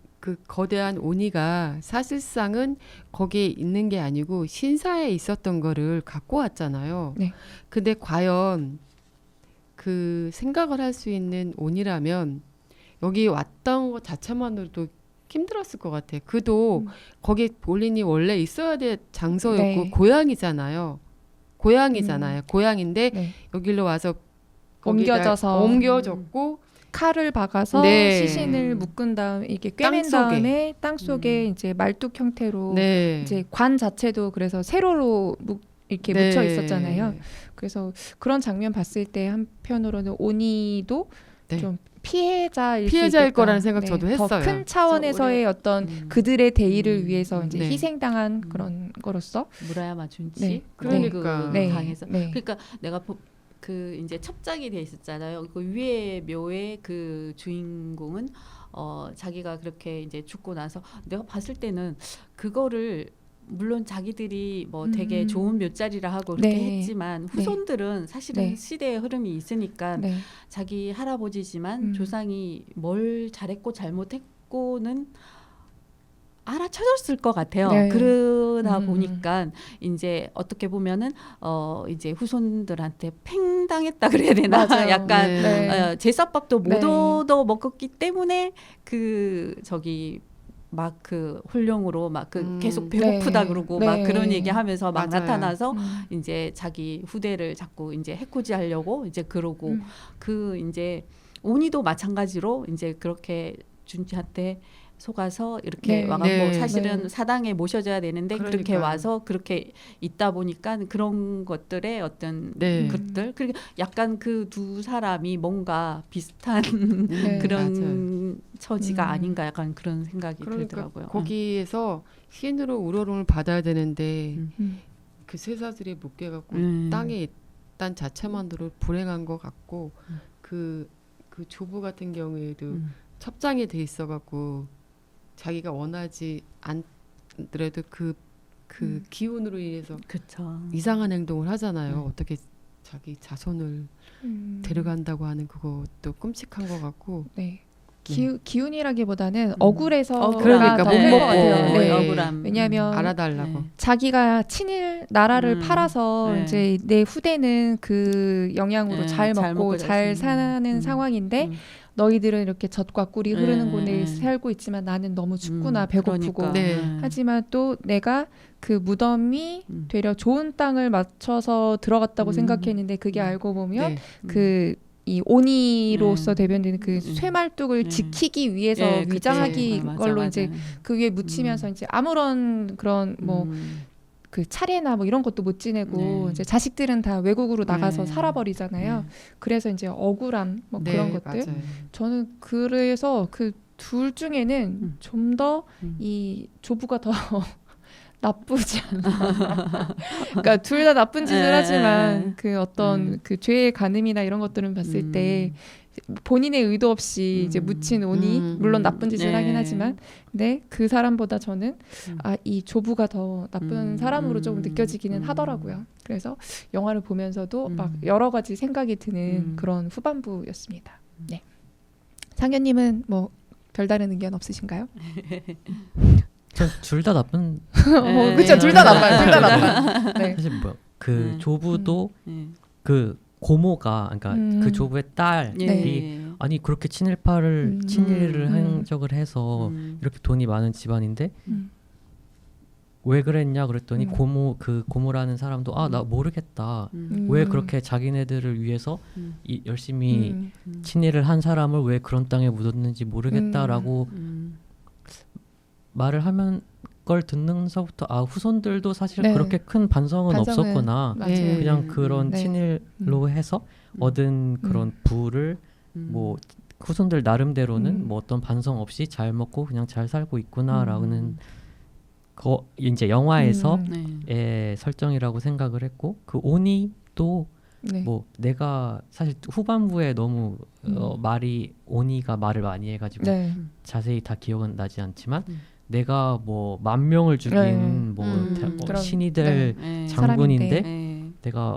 거대한 오니가 사실상은 거기에 있는 게 아니고 신사에 있었던 거를 갖고 왔잖아요. 네. 근데 과연 그 생각을 할 수 있는 오니라면 여기 왔던 것 자체만으로도 힘들었을 것 같아요. 그도 거기 본인이 원래 있어야 될 장소였고 네. 고향이잖아요. 고향인데 네. 여기로 와서 거기다 옮겨져서 옮겨졌고 칼을 박아서 네. 시신을 묶은 다음 이렇게 꿰맨 땅속에. 다음에 땅 속에 이제 말뚝 형태로 네. 이제 관 자체도 그래서 세로로 이렇게 네. 묻혀 있었잖아요. 그래서 그런 장면 봤을 때 한편으로는 오니도 네. 좀 피해자일 수 피해자일 있겠다. 거라는 생각 저도 더 했어요. 큰 차원에서의 어떤 그들의 대의를 위해서 이제 네. 희생당한 그런 거로서 무라야마 준치 네. 그러니까. 그 네. 당에서 네. 그러니까 내가 그 이제 첩장이 돼 있었잖아요. 그 위에 묘의 그 주인공은 자기가 그렇게 이제 죽고 나서 내가 봤을 때는 그거를 물론 자기들이 뭐 되게 좋은 묘자리라 하고 그렇게 네. 했지만 후손들은 사실은 네. 시대의 흐름이 있으니까 네. 자기 할아버지지만 조상이 뭘 잘했고 잘못했고는 알아차렸을 것 같아요. 네. 그러다 보니까 이제 어떻게 보면은 이제 후손들한테 팽당했다 그래야 되나? 맞아요. 약간 네. 제사밥도 못 네. 얻어 먹었기 때문에 그 저기 막 그 홀령으로 막 그 계속 배고프다 네. 그러고 네. 막 그런 얘기하면서 막 맞아요. 나타나서 이제 자기 후대를 자꾸 이제 해코지하려고 이제 그러고 그 이제 오니도 마찬가지로 이제 그렇게 준지한테 속아서 이렇게 네. 와갖고 네. 사실은 네. 사당에 모셔져야 되는데 그렇게 그러니까요. 와서 그렇게 있다 보니까 그런 것들의 어떤 네. 것들 그리고 약간 그 두 사람이 뭔가 비슷한 네. 그런 처지가 아닌가 약간 그런 생각이 그러니까 들더라고요. 거기에서 신으로 우러름을 받아야 되는데 그 쇠사슬에 묶여갖고 땅에 있단 자체만으로 불행한 것 같고 그 조부 같은 경우에도 첩장이 돼 있어갖고 자기가 원하지 않더라도 그 기운으로 인해서 그쵸. 이상한 행동을 하잖아요. 어떻게 자기 자손을 데려간다고 하는 그것도 끔찍한 것 같고. 네. 기운이라기보다는 억울해서 그러니까 못 못 먹고 먹고. 네. 억울함. 왜냐하면 알아달라고. 네. 자기가 친일 나라를 팔아서 네. 이제 내 후대는 그 영향으로 네, 잘 잘 먹고 먹고 잘 잘 사는 상황인데 너희들은 이렇게 젖과 꿀이 흐르는 곳에 살고 있지만 나는 너무 춥구나 배고프고 그러니까. 네. 하지만 또 내가 그 무덤이 되려 좋은 땅을 맞춰서 들어갔다고 생각했는데 그게 알고 보면 네. 이 오니로서 대변되는 그 쇠말뚝을 지키기 위해서 예, 그치. 위장하기 맞아, 걸로 맞아. 이제 그 위에 묻히면서 이제 아무런 그런 뭐 그 차례나 뭐 이런 것도 못 지내고 네. 이제 자식들은 다 외국으로 나가서 네. 살아버리잖아요. 그래서 이제 억울함 뭐 네, 그런 것들. 맞아요. 저는 그래서 그 둘 중에는 좀 더 이 조부가 더 나쁘지 않아. 그러니까 둘 다 나쁜 짓을 하지만 그 어떤 그 죄의 간음이나 이런 것들은 봤을 때 본인의 의도 없이 이제 묻힌 오니 물론 나쁜 짓을 하긴 하지만 근데 그 사람보다 저는 이 조부가 더 나쁜 사람으로 조금 느껴지기는 하더라고요. 그래서 영화를 보면서도 막 여러 가지 생각이 드는 그런 후반부였습니다. 네. 상현님은 뭐 별다른 의견 없으신가요? 전 둘 다 나쁜. 그렇죠. 둘 다 나빠요. 둘 다 나빠요. 네. 사실 뭐 그 조부도 그 고모가 그러니까 그 조부의 딸이 네. 아니 그렇게 친일을 한 적을 해서 이렇게 돈이 많은 집안인데 왜 그랬냐 그랬더니 고모라는 사람도 나 모르겠다. 왜 그렇게 자기네들을 위해서 열심히 친일을 한 사람을 왜 그런 땅에 묻었는지 모르겠다라고 말을 하면 걸 듣는서부터 후손들도 사실 네. 그렇게 큰 반성은 없었구나. 맞아요. 그냥 그런 네. 친일로 해서 얻은 그런 부를 뭐 후손들 나름대로는 뭐 어떤 반성 없이 잘 먹고 그냥 잘 살고 있구나라는 거 이제 영화에서의 설정이라고 생각을 했고 그 오니도 네. 뭐 내가 사실 후반부에 너무 오니가 말을 많이 해가지고 네. 자세히 다 기억은 나지 않지만 내가 뭐 10,000명을 죽인 뭐 그런, 신이 될 네. 장군인데 네. 내가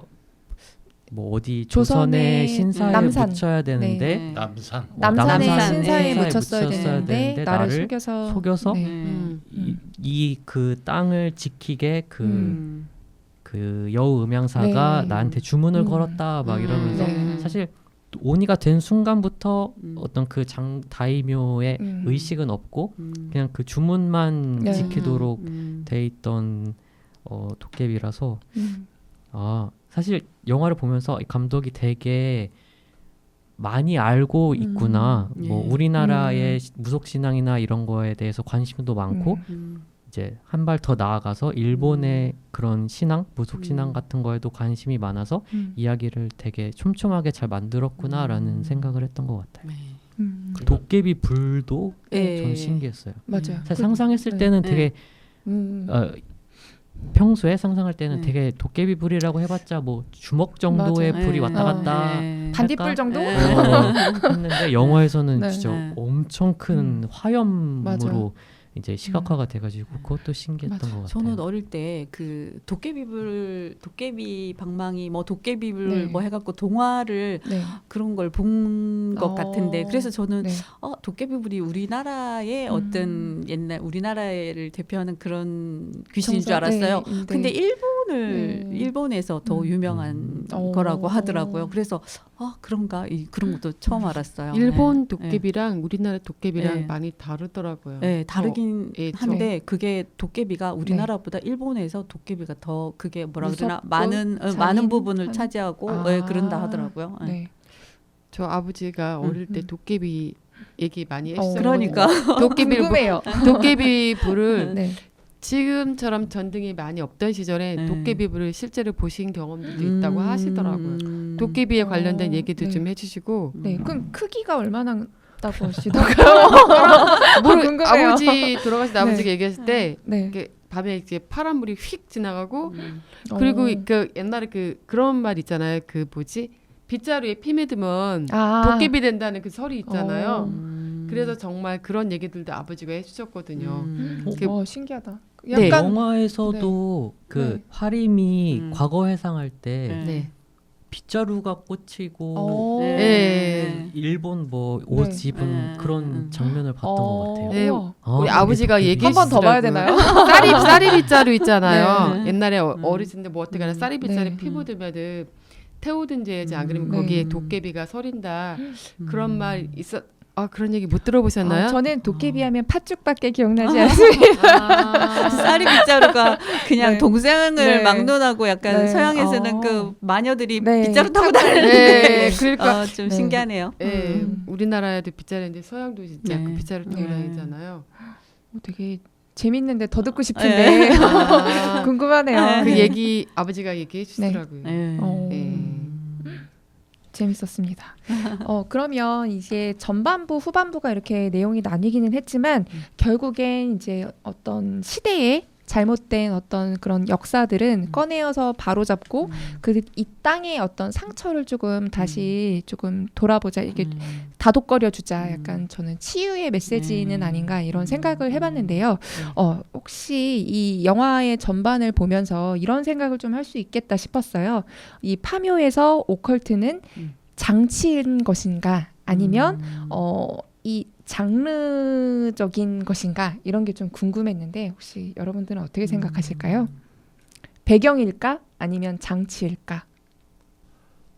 뭐 어디 조선의 신사에 남산. 묻혀야 되는데 네. 남산. 남산의 남산. 신사에 네. 묻혔어야 되는데 나를 속여서 이 그 땅을 지키게 그 여우 음양사가 네. 나한테 주문을 걸었다 막 이러면서 네. 사실 오니가 된 순간부터 어떤 그 다이묘의 의식은 없고 그냥 그 주문만 네. 지키도록 돼 있던 도깨비라서 사실 영화를 보면서 이 감독이 되게 많이 알고 있구나. 뭐 우리나라의 무속 신앙이나 이런 거에 대해서 관심도 많고 이제 한 발 더 나아가서 일본의 그런 신앙, 무속 신앙 같은 거에도 관심이 많아서 이야기를 되게 촘촘하게 잘 만들었구나라는 생각을 했던 것 같아요. 그 도깨비 불도 전 신기했어요. 맞아요. 사실 상상했을 때는 되게 평소에 상상할 때는 되게 도깨비 불이라고 해봤자 뭐 주먹 정도의 맞아. 불이 왔다 갔다 반딧불 정도? 했는데 영화에서는 네. 진짜 엄청 큰 화염으로 맞아. 이제 시각화가 돼가지고 그것도 신기했던 것 같아요. 저는 어릴 때 그 도깨비 방망이 뭐 도깨비불 네. 뭐 해갖고 동화를 네. 그런 걸 본 것 같은데 그래서 저는 네. 도깨비불이 우리나라의 어떤 옛날 우리나라를 대표하는 그런 귀신인 줄 알았어요. 네. 근데 일본에서 더 유명한 거라고 하더라고요. 그래서 그런가 그런 것도 처음 알았어요. 일본 도깨비랑 우리나라 도깨비랑 네. 많이 다르더라고요. 네, 다르긴 한데 네. 그게 도깨비가 우리나라보다 일본에서 도깨비가 더 그게 뭐라 그러나 무섭고 많은 부분을 잔인한? 차지하고 그런다 하더라고요. 네. 저 아버지가 어릴 때 도깨비 얘기 많이 해주셨어요. 그러니까 궁금해요. 도깨비 불을 네. 지금처럼 전등이 많이 없던 시절에 도깨비 불을 실제로 보신 경험도 있다고 하시더라고요. 도깨비에 관련된 얘기도 네. 좀 해주시고. 네. 그럼 크기가 얼마나 다고 하시던가요? 궁금해요. 아버지 돌아가신 네. 아버지가 얘기했을 때 네. 이렇게 밤에 이제 파란 불이 휙 지나가고 그리고 그 옛날에 그런 말 있잖아요. 그 뭐지? 빗자루에 피 맺으면 도깨비 된다는 그 설이 있잖아요. 그래서 정말 그런 얘기들도 아버지가 해주셨거든요. 신기하다. 네. 약간 영화에서도 그 네. 화림이 과거 회상할 때 네. 빗자루가 꽂히고 네. 일본 뭐 옷 네. 입은 그런 장면을 봤던 것 같아요. 네. 우와. 우리 아버지가 얘기해 한 번 더 봐야 되나요? 쌀이 빗자루 있잖아요. 네. 옛날에 어르신들 뭐 어떻게 하나 쌀이 빗자루 네. 피 묻으면은 태우든지 해야지 안 그러면 네. 거기에 도깨비가 서린다. 그런 말 그런 얘기 못 들어보셨나요? 저는 도깨비 하면 팥죽밖에 기억나지 않습니다. 쌀이 빗자루가 그냥 네. 동생을 네. 막론하고 약간 네. 서양에서는 그 마녀들이 네. 빗자루 타고 네, 다니는데 그러니까 좀 네. 신기하네요. 네, 우리나라에도 빗자루인데 서양도 진짜 네. 그 빗자루 타고 네. 다니잖아요. 되게 재밌는데 더 듣고 싶은데 궁금하네요. 그 네. 얘기 아버지가 얘기해 주시더라고요. 네. 네. 재밌었습니다. 그러면 이제 전반부, 후반부가 이렇게 내용이 나뉘기는 했지만 결국엔 이제 어떤 시대의 잘못된 어떤 그런 역사들은 꺼내어서 바로잡고 이 땅의 어떤 상처를 조금 다시 조금 돌아보자. 이게 다독거려 주자. 약간 저는 치유의 메시지는 아닌가 이런 생각을 해봤는데요. 혹시 이 영화의 전반을 보면서 이런 생각을 좀 할 수 있겠다 싶었어요. 이 파묘에서 오컬트는 장치인 것인가 아니면 이 장르적인 것인가 이런 게 좀 궁금했는데 혹시 여러분들은 어떻게 생각하실까요? 배경일까 아니면 장치일까?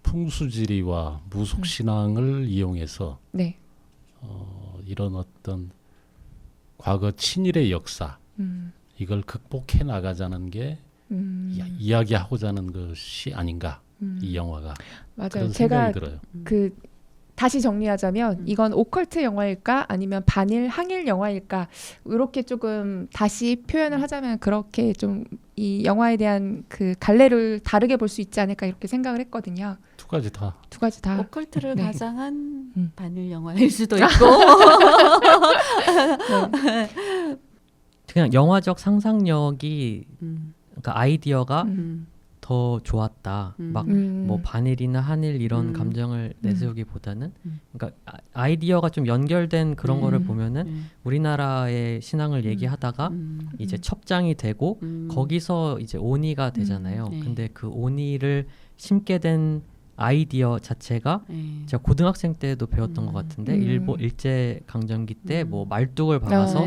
풍수지리와 무속신앙을 이용해서 네. 이런 어떤 과거 친일의 역사 이걸 극복해 나가자는 게 이야기하고자 하는 것이 아닌가 이 영화가 맞아요. 그런 제가 생각이 들어요. 다시 정리하자면 이건 오컬트 영화일까 아니면 반일 항일 영화일까 이렇게 조금 다시 표현을 하자면 그렇게 좀 이 영화에 대한 그 갈래를 다르게 볼 수 있지 않을까 이렇게 생각을 했거든요. 두 가지 다. 두 가지 다. 오컬트를 네. 가장한 반일 영화일 수도 있고 그냥 영화적 상상력이 그러니까 아이디어가 더 좋았다. 막 뭐 반일이나 한일 이런 감정을 내세우기보다는 그러니까 아이디어가 좀 연결된 그런 거를 보면은 우리나라의 신앙을 얘기하다가 이제 첩장이 되고 거기서 이제 오니가 되잖아요. 네. 근데 그 오니를 심게 된 아이디어 자체가 제가 고등학생 때도 배웠던 것 같은데 일제 강점기 때 뭐 말뚝을 박아서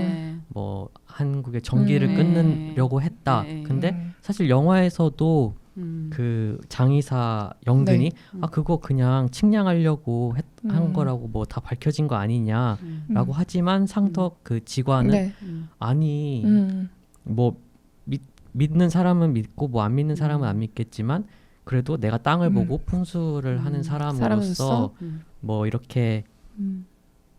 뭐 한국의 전기를 끊으려고 했다. 근데 사실 영화에서도 그 장의사 영근이 아 그거 그냥 측량하려고 한 거라고 뭐 다 밝혀진 거 아니냐라고 하지만 상덕 그 직관은 아니 뭐 믿는 사람은 믿고 뭐 안 믿는 사람은 안 믿겠지만 그래도 내가 땅을 보고 풍수를 하는 사람으로서 뭐 이렇게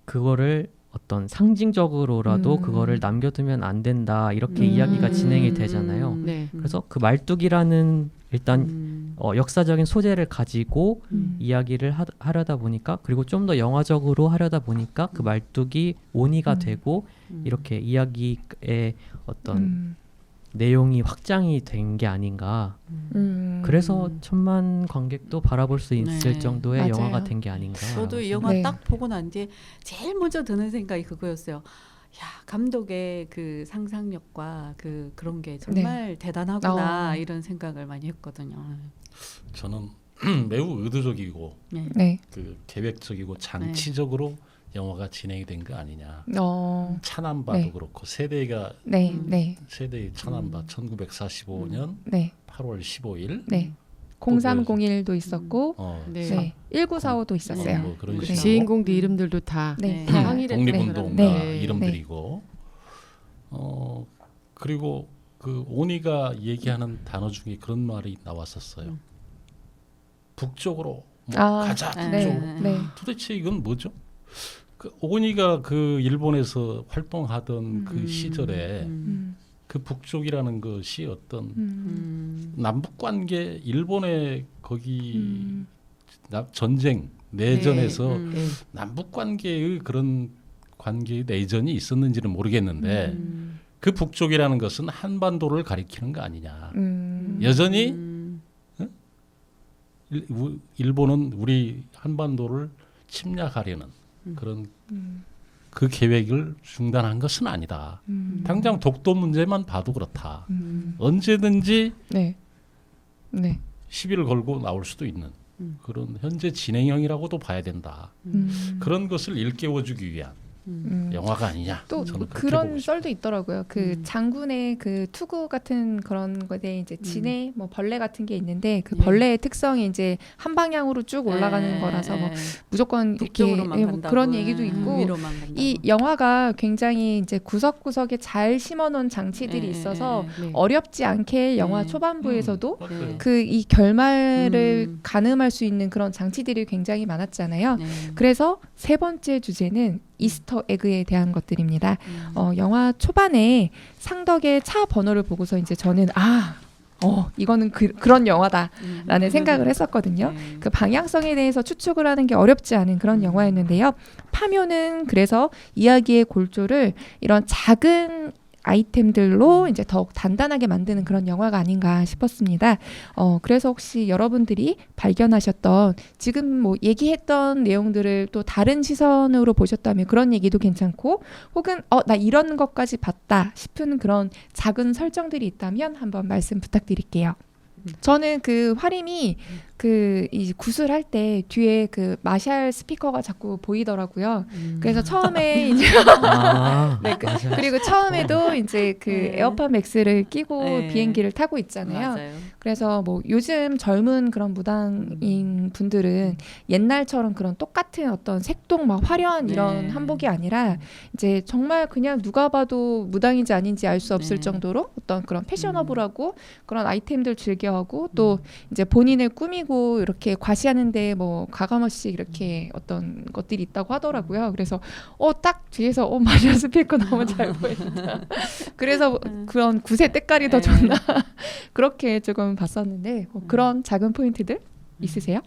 그거를 어떤 상징적으로라도 그거를 남겨두면 안 된다 이렇게 이야기가 진행이 되잖아요. 네. 그래서 그 말뚝이라는 일단 역사적인 소재를 가지고 이야기를 하려다 보니까 그리고 좀 더 영화적으로 하려다 보니까 그 말뚝이 온이가 되고 이렇게 이야기의 어떤 내용이 확장이 된 게 아닌가. 그래서 천만 관객도 바라볼 수 있을 정도의 맞아요. 영화가 된 게 아닌가. 저도 이 영화 딱 보고 난 뒤에 제일 먼저 드는 생각이 그거였어요. 야, 감독의 그 상상력과 그런 게 정말 대단하구나 이런 생각을 많이 했거든요. 저는 매우 의도적이고 그 계획적이고 장치적으로 영화가 진행이 된 거 아니냐. 차남바도 그렇고 세대가 세대의 차남바 1945년 8월 15일 0301도 있었고 1945도 있었어요. 뭐 그런 그 식으로 주인공들 이름들도 다 독립운동가 이름들이고 그리고 그 오니가 얘기하는 단어 중에 그런 말이 나왔었어요. 북쪽으로 가자 북쪽으로. 도대체 이건 뭐죠? 그 오니가 그 일본에서 활동하던 그 시절에 그 북쪽이라는 것이 어떤 남북 관계 일본의 거기 전쟁 내전에서 남북 관계의 그런 관계의 내전이 있었는지는 모르겠는데 그 북쪽이라는 것은 한반도를 가리키는 거 아니냐. 여전히 일본은 우리 한반도를 침략하려는 그런 그 계획을 중단한 것은 아니다. 당장 독도 문제만 봐도 그렇다. 언제든지 시비를 걸고 나올 수도 있는 그런 현재 진행형이라고도 봐야 된다. 그런 것을 일깨워주기 위한 영화가 아니냐. 또 저는 그런 썰도 있더라고요. 그 장군의 그 투구 같은 그런 거에 이제 진해 뭐 벌레 같은 게 있는데 그 벌레의 특성이 이제 한 방향으로 쭉 올라가는 거라서 뭐 무조건 이렇게 뭐 그런 얘기도 있고 이 영화가 굉장히 이제 구석구석에 잘 심어놓은 장치들이 있어서 어렵지 않게 영화 초반부에서도 그 이 결말을 가늠할 수 있는 그런 장치들이 굉장히 많았잖아요. 그래서 세 번째 주제는 이스터 에그에 대한 것들입니다. 영화 초반에 상덕의 차 번호를 보고서 이제 저는 이거는 그런 영화다라는 생각을 했었거든요. 그 방향성에 대해서 추측을 하는 게 어렵지 않은 그런 영화였는데요. 파묘는 그래서 이야기의 골조를 이런 작은 아이템들로 이제 더욱 단단하게 만드는 그런 영화가 아닌가 싶었습니다. 그래서 혹시 여러분들이 발견하셨던 지금 뭐 얘기했던 내용들을 또 다른 시선으로 보셨다면 그런 얘기도 괜찮고, 혹은 나 이런 것까지 봤다 싶은 그런 작은 설정들이 있다면 한번 말씀 부탁드릴게요. 저는 그 화림이 이 구슬할 때 뒤에 그 마샬 스피커가 자꾸 보이더라고요. 그래서 처음에 이제 네, 그리고 처음에도 이제 그 에어팟 맥스를 끼고 비행기를 타고 있잖아요. 맞아요. 그래서 뭐 요즘 젊은 그런 무당인 분들은 옛날처럼 그런 똑같은 어떤 색동 막 화려한 이런 한복이 아니라 이제 정말 그냥 누가 봐도 무당인지 아닌지 알 수 없을 정도로 어떤 그런 패셔너블하고 그런 아이템들 즐겨하고 또 이제 본인을 꾸미고 이렇게 과시하는데 뭐 가감없이 이렇게 어떤 것들이 있다고 하더라고요. 그래서 딱 뒤에서 마샬 스피커 너무 잘 보인다. 그래서 그런 구세 때깔이 더 좋나 그렇게 조금 봤었는데 그런 작은 포인트들 있으세요?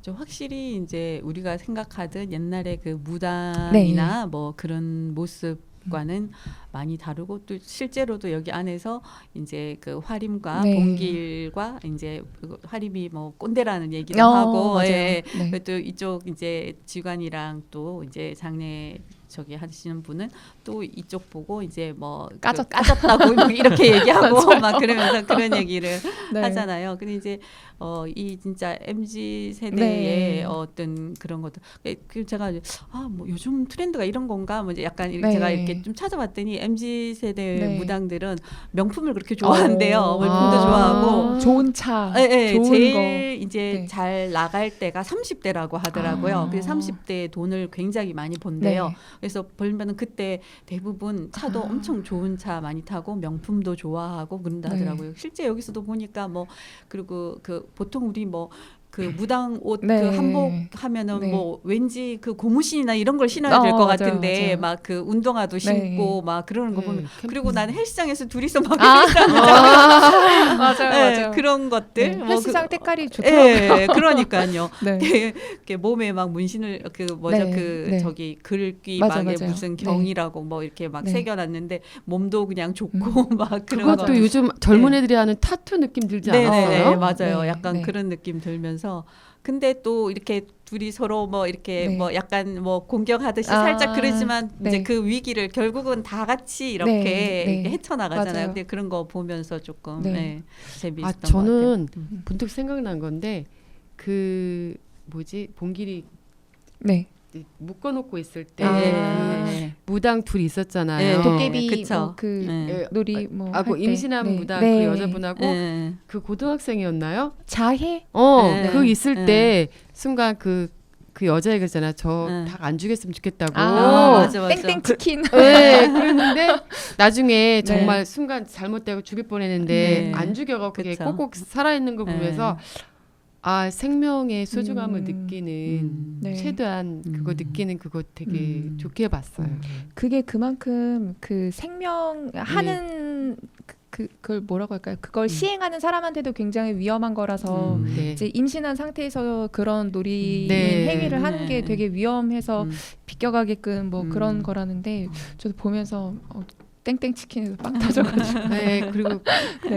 좀 확실히 이제 우리가 생각하던 옛날의 그 무당이나 뭐 그런 모습과는 많이 다르고, 또 실제로도 여기 안에서 이제 그 화림과 봉길과 이제 화림이 뭐 꼰대라는 얘기도 하고, 맞아요. 또 이쪽 이제 지관이랑 또 이제 장례 저기 하시는 분은 또 이쪽 보고 이제 뭐 까졌다고 뭐 이렇게 얘기하고 막 그러면서 그런 얘기를 하잖아요. 근데 이제 이 진짜 MZ 세대의 어떤 그런 것들, 제가 뭐 요즘 트렌드가 이런 건가 뭐 이제 약간 제가 이렇게 좀 찾아봤더니 MZ 세대 무당들은 명품을 그렇게 좋아한대요. 명품도 좋아하고 좋은 차, 좋은 제일 거. 이제 잘 나갈 때가 30대라고 하더라고요. 그래서 30대에 돈을 굉장히 많이 본대요. 그래서 벌면은 그때 대부분 차도 엄청 좋은 차 많이 타고 명품도 좋아하고 그런다 하더라고요. 실제 여기서도 보니까 뭐 그리고 그 보통 우리 뭐 그 무당 옷 그 한복 하면은 뭐 왠지 그 고무신이나 이런 걸 신어야 될 것 같은데 막 그 운동화도 신고 막 그러는 거 보면, 그리고 나는 헬스장에서 둘이서 막 맞아요. 그런 것들 헬스장 때깔이 좋더라고요. 그러니까요. 이렇게 몸에 막 문신을 저기 글귀 막 무슨 경이라고 뭐 이렇게 막 새겨놨는데 몸도 그냥 좋고 막 그런 거. 그것도 요즘 젊은 애들이 하는 타투 느낌 들지 않았어요? 맞아요. 약간 그런 느낌 들면서. 근데 또 이렇게 둘이 서로 뭐 이렇게 뭐 약간 뭐 공격하듯이 살짝 그러지만 이제 그 위기를 결국은 다 같이 이렇게 헤쳐나가잖아요. 근데 그런 거 보면서 조금 재미있었던 것 같아요. 저는 문득 생각난 건데 그 뭐지 봉길이 묶어놓고 있을 때 무당 둘이 있었잖아요. 도깨비 놀이 뭐 임신한 무당 그 여자분하고 그 고등학생이었나요? 자해? 그 있을 때 순간 그 여자애가 있잖아. 저 닭 안 죽였으면 좋겠다고. 맞아. 땡땡 치킨. 그랬는데 나중에 정말 순간 잘못되고 죽일 뻔했는데 안 죽여가 그게 꼭꼭 살아있는 걸 보면서 생명의 소중함을 느끼는 최대한 그거 느끼는 그거 되게 좋게 봤어요. 그게 그만큼 그 생명하는 그걸 뭐라고 할까요? 그걸 시행하는 사람한테도 굉장히 위험한 거라서 이제 임신한 상태에서 그런 놀이 행위를 하는 게 되게 위험해서 비껴가게끔 뭐 그런 거라는데 저도 보면서 땡땡 치킨에서 빵 터져가지고 그리고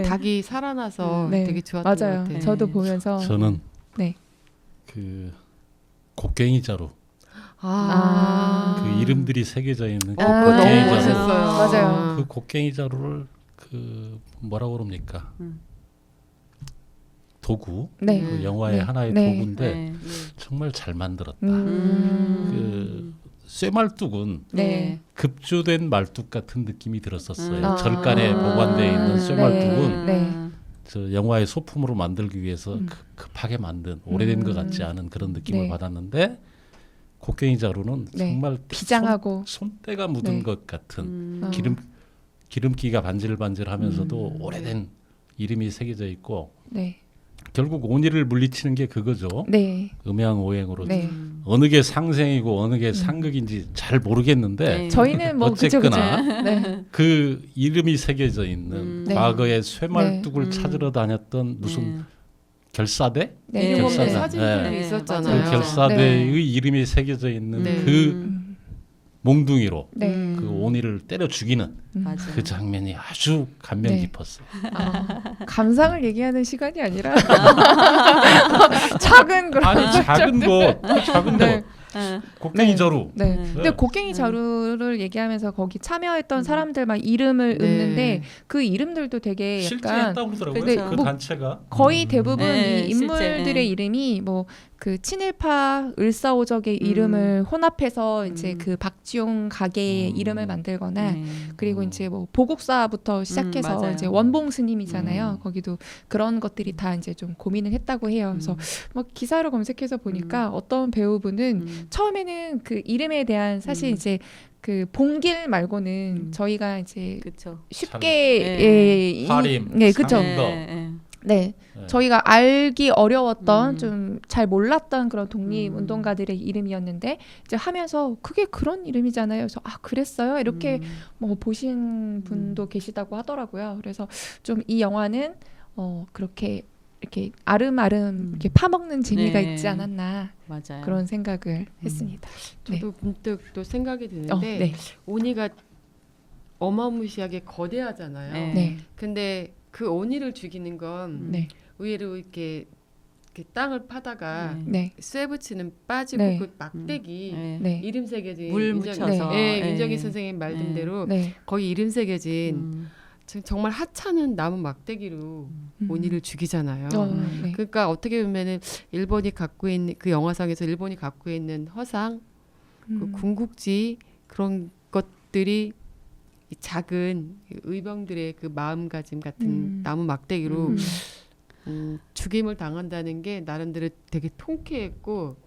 닭이 살아나서 되게 좋았던 것 같아요. 저도 보면서 저는 그 곡괭이 자루 그 이름들이 새겨져 있는 그 너무 곡괭이 멋있었어요. 자루, 맞아요. 그 곡괭이 자루를 그 뭐라고 그럽니까? 도구, 그 영화의 하나의 도구인데 정말 잘 만들었다. 그 쇠말뚝은 급조된 말뚝 같은 느낌이 들었었어요. 절간에 보관되어 있는 쇠말뚝은 저 영화의 소품으로 만들기 위해서 급하게 만든 오래된 것 같지 않은 그런 느낌을 받았는데 곡괭이 자루는 정말 비장하고 손때가 묻은 것 같은 기름기가 반질반질하면서도 오래된 이름이 새겨져 있고 결국 온이를 물리치는 게 그거죠. 음양오행으로 어느 게 상생이고 어느 게 상극인지 잘 모르겠는데 저희는 뭐 어쨌거나 그 이름이 새겨져 있는 과거의 쇠말뚝을 찾으러 다녔던 무슨 결사대? 사진들이 있었잖아요. 그 결사대의 이름이 새겨져 있는 그 몽둥이로 네. 그 오니를 때려 죽이는 맞아. 그 장면이 아주 감명 네. 깊었어요. 감상을 얘기하는 시간이 아니라 작은 그런 아니 작은 것, 작은 네. 것, 곡괭이 저루. 네. 네. 근데 곡괭이 자루를 얘기하면서 거기 참여했던 사람들 막 이름을 네. 읊는데 그 이름들도 되게 실제 약간 했다고 그러더라고요. 네, 그 뭐 단체가 거의 대부분 네, 이 실제, 인물들의 네. 이름이 뭐 그 친일파 을사오적의 이름을 혼합해서 이제 그 박지용 가게의 이름을 만들거나 그리고 이제 뭐 보국사부터 시작해서 맞아요. 이제 원봉 스님이잖아요. 거기도 그런 것들이 다 이제 좀 고민을 했다고 해요. 그래서 뭐 기사를 검색해서 보니까 어떤 배우분은 처음에는 그 이름에 대한 사실 이제 그 봉길 말고는 저희가 이제 그렇죠. 쉽게 네. 화림, 네, 그쵸. 상도. 네. 네. 저희가 알기 어려웠던 좀 잘 몰랐던 그런 독립운동가들의 이름이었는데 이제 하면서 그게 그런 이름이잖아요. 그래서 아 그랬어요? 이렇게 뭐 보신 분도 계시다고 하더라고요. 그래서 좀 이 영화는 그렇게 이렇게 아름아름 이렇게 파먹는 재미가 네. 있지 않았나 맞아요. 그런 생각을 했습니다. 저도 문득 또 생각이 드는데 네. 오니가 어마무시하게 거대하잖아요. 네. 네. 근데 그 오니를 죽이는 건 네. 의외로 이렇게 땅을 파다가 네. 쇠붙이는 빠지고 네. 그 막대기 네. 네. 이름 새겨진 물 윤정- 묻혀서. 네, 네. 윤정희 선생님 말씀대로 네. 거기 이름 새겨진 정말 하찮은 나무 막대기로 오니를 죽이잖아요. 네. 그러니까 어떻게 보면은 일본이 갖고 있는 그 영화상에서 일본이 갖고 있는 허상, 그 궁극지 그런 것들이 이 작은 의병들의 그 마음가짐 같은 나무 막대기로 죽임을 당한다는 게 나름대로 되게 통쾌했고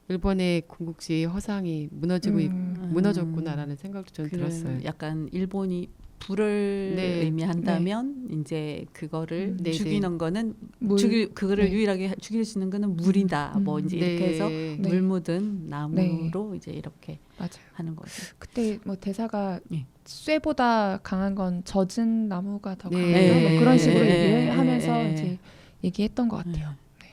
일본의 궁극지 허상이 무너졌구나라는 생각도 좀 들었어요. 약간 일본이 불을 네. 의미한다면 이제 그거를 네, 죽이는 거는 물. 그거를 네. 유일하게 죽일 수 있는 거는 물이다. 뭐 이제 이렇게 해서 네. 물 묻은 나무로 이제 이렇게 맞아요. 하는 거죠. 그때 뭐 대사가 네. 쇠보다 강한 건 젖은 나무가 더 네. 강하다 네. 뭐 그런 식으로 네. 얘기하면서 네. 이제 얘기했던 것 같아요. 네.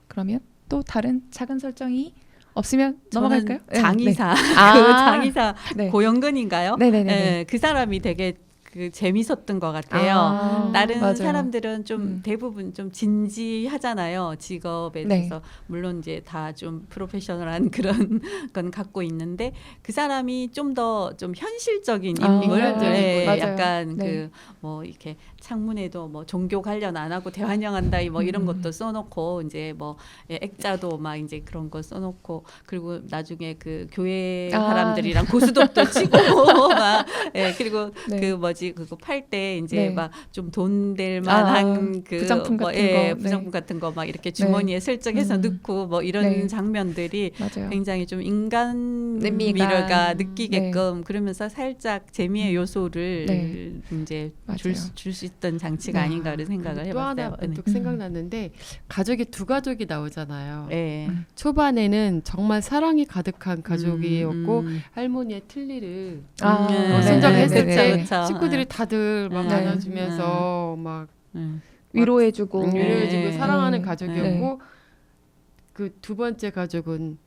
그러면 또 다른 작은 설정이 없으면 넘어갈까요? 저는 장의사 네. 그 장의사 네. 고영근인가요? 네네네. 네, 그 사람이 되게 그 재밌었던 것 같아요. 아, 다른 맞아요. 사람들은 좀 대부분 좀 진지하잖아요. 직업에 네. 대해서 물론 이제 다 좀 프로페셔널한 그런 건 갖고 있는데 그 사람이 좀 더 좀 현실적인 인물, 인간적이고. 맞아요. 약간 네. 그 뭐 이렇게 창문에도 뭐 종교 관련 안 하고 대환영한다 뭐 이런 것도 써놓고 이제 뭐 액자도 막 이제 그런 거 써놓고 그리고 나중에 그 교회 사람들이랑 고스톱도 치고 막 그리고 네. 그 뭐지 그거 팔 때 이제 네. 막 좀 돈 될 만한 그 부정품 뭐, 같은 거. 부정품 네. 같은 거 막 이렇게 주머니에 설정해서 넣고 뭐 이런 네. 장면들이 맞아요. 굉장히 좀 인간 의미가. 미러가 느끼게끔 그러면서 살짝 재미의 요소를 네. 이제 맞아요. 줄 수 있던 장치가 네. 아닌가 그런 생각을 또 하나 해봤어요. 문득 생각났는데 가족이 두 가족이 나오잖아요. 네. 초반에는 정말 사랑이 가득한 가족이었고 할머니의 틀니를 네, 선정했을 네, 때 네. 식구들이 다들 막 네. 나눠주면서 막 위로해주고 위로해주고 네. 사랑하는 네. 가족이었고 그 두 번째 가족은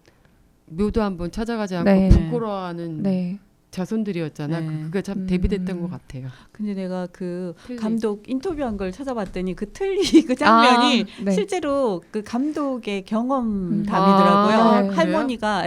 묘도 한번 찾아가지 않고 네. 부끄러워하는 네. 자손들이었잖아. 네. 그게 참 대비됐던 것 같아요. 근데 내가 그 틀니. 감독 인터뷰한 걸 찾아봤더니 그 틀니 그 장면이 네. 실제로 그 감독의 경험담이더라고요. 아, 네. 할머니가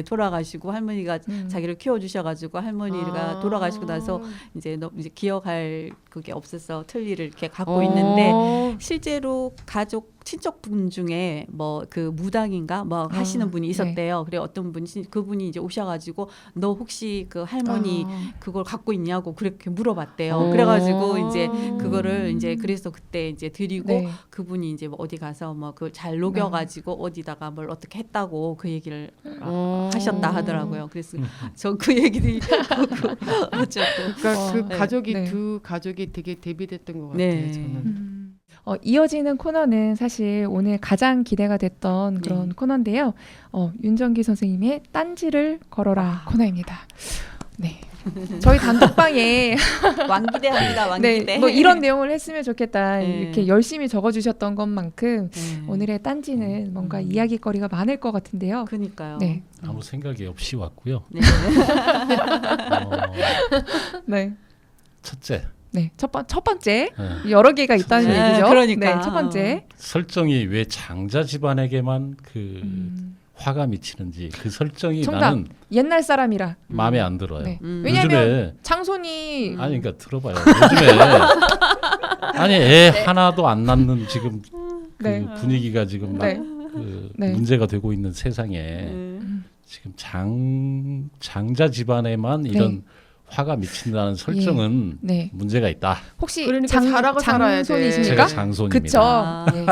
돌아가시고 할머니가 자기를 키워주셔가지고 할머니가 돌아가시고 나서 이제 기억할 그게 없어서 틀니를 이렇게 갖고 있는데 실제로 가족 친척분 중에 뭐 그 무당인가 뭐 하시는 분이 있었대요. 그래 어떤 분이 그분이 이제 오셔가지고 너 혹시 그 할머니 그걸 갖고 있냐고 그렇게 물어봤대요. 그래가지고 이제 그거를 이제 그래서 그때 이제 드리고 네. 그분이 이제 뭐 어디 가서 뭐 그걸 잘 녹여가지고 어디다가 뭘 어떻게 했다고 그 얘기를 하셨다 하더라고요. 그래서 저 그 얘기들이 어쩌고 그러니까 그 네. 가족이 네. 두 가족이 되게 대비됐던 것 같아요. 네. 저는. 이어지는 코너는 사실 오늘 가장 기대가 됐던 그런 코너인데요. 윤정기 선생님의 딴지를 걸어라 코너입니다. 네. 저희 단톡방에 왕기대합니다. 왕기대. 네, 뭐 이런 내용을 했으면 좋겠다 네. 이렇게 열심히 적어주셨던 것만큼 네. 오늘의 딴지는 뭔가 이야기거리가 많을 것 같은데요. 그니까요. 네, 아무 생각이 없이 왔고요. 네. 네, 첫째, 네. 첫 번째 예, 여러 개가 있다는 네, 얘기죠. 그러니까. 네, 첫 번째. 설정이 왜 장자 집안에게만 그 음, 화가 미치는지 그 설정이 정답. 나는 옛날 사람이라. 마음에 안 들어요. 네. 음. 왜냐면 요즘에 장손이 아니 그러니까 들어봐요. 요즘에 아니 애 하나도 안 낳는 지금 그 네. 분위기가 지금 막 네. 그 네. 문제가 되고 있는 세상에 네. 지금 장자 집안에만 이런 화가 미친다는 설정은 네. 문제가 있다. 혹시 그러니까 잘하고 살아야 돼. 장손이십니까? 제가 장손입니다. 그쵸. 아. 네.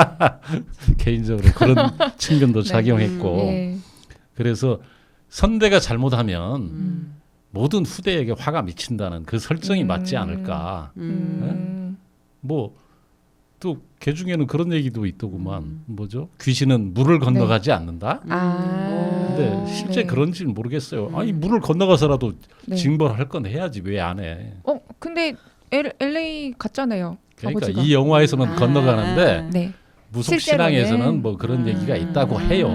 개인적으로 그런 측면도 네. 작용했고 네. 그래서 선대가 잘못하면 음. 모든 후대에게 화가 미친다는 그 설정이 음. 맞지 않을까. 뭐 또 개중에는 그런 얘기도 있더구만. 뭐죠? 귀신은 물을 건너가지 않는다. 아. 근데 실제 네. 그런지는 모르겠어요. 아니 물을 건너가서라도 네. 징벌할 건 해야지 왜 안 해? 근데 LA 갔잖아요. 그러니까 아버지가. 이 영화에서는 아. 건너가는데 네. 무속 실제로는. 신앙에서는 뭐 그런 얘기가 있다고 해요.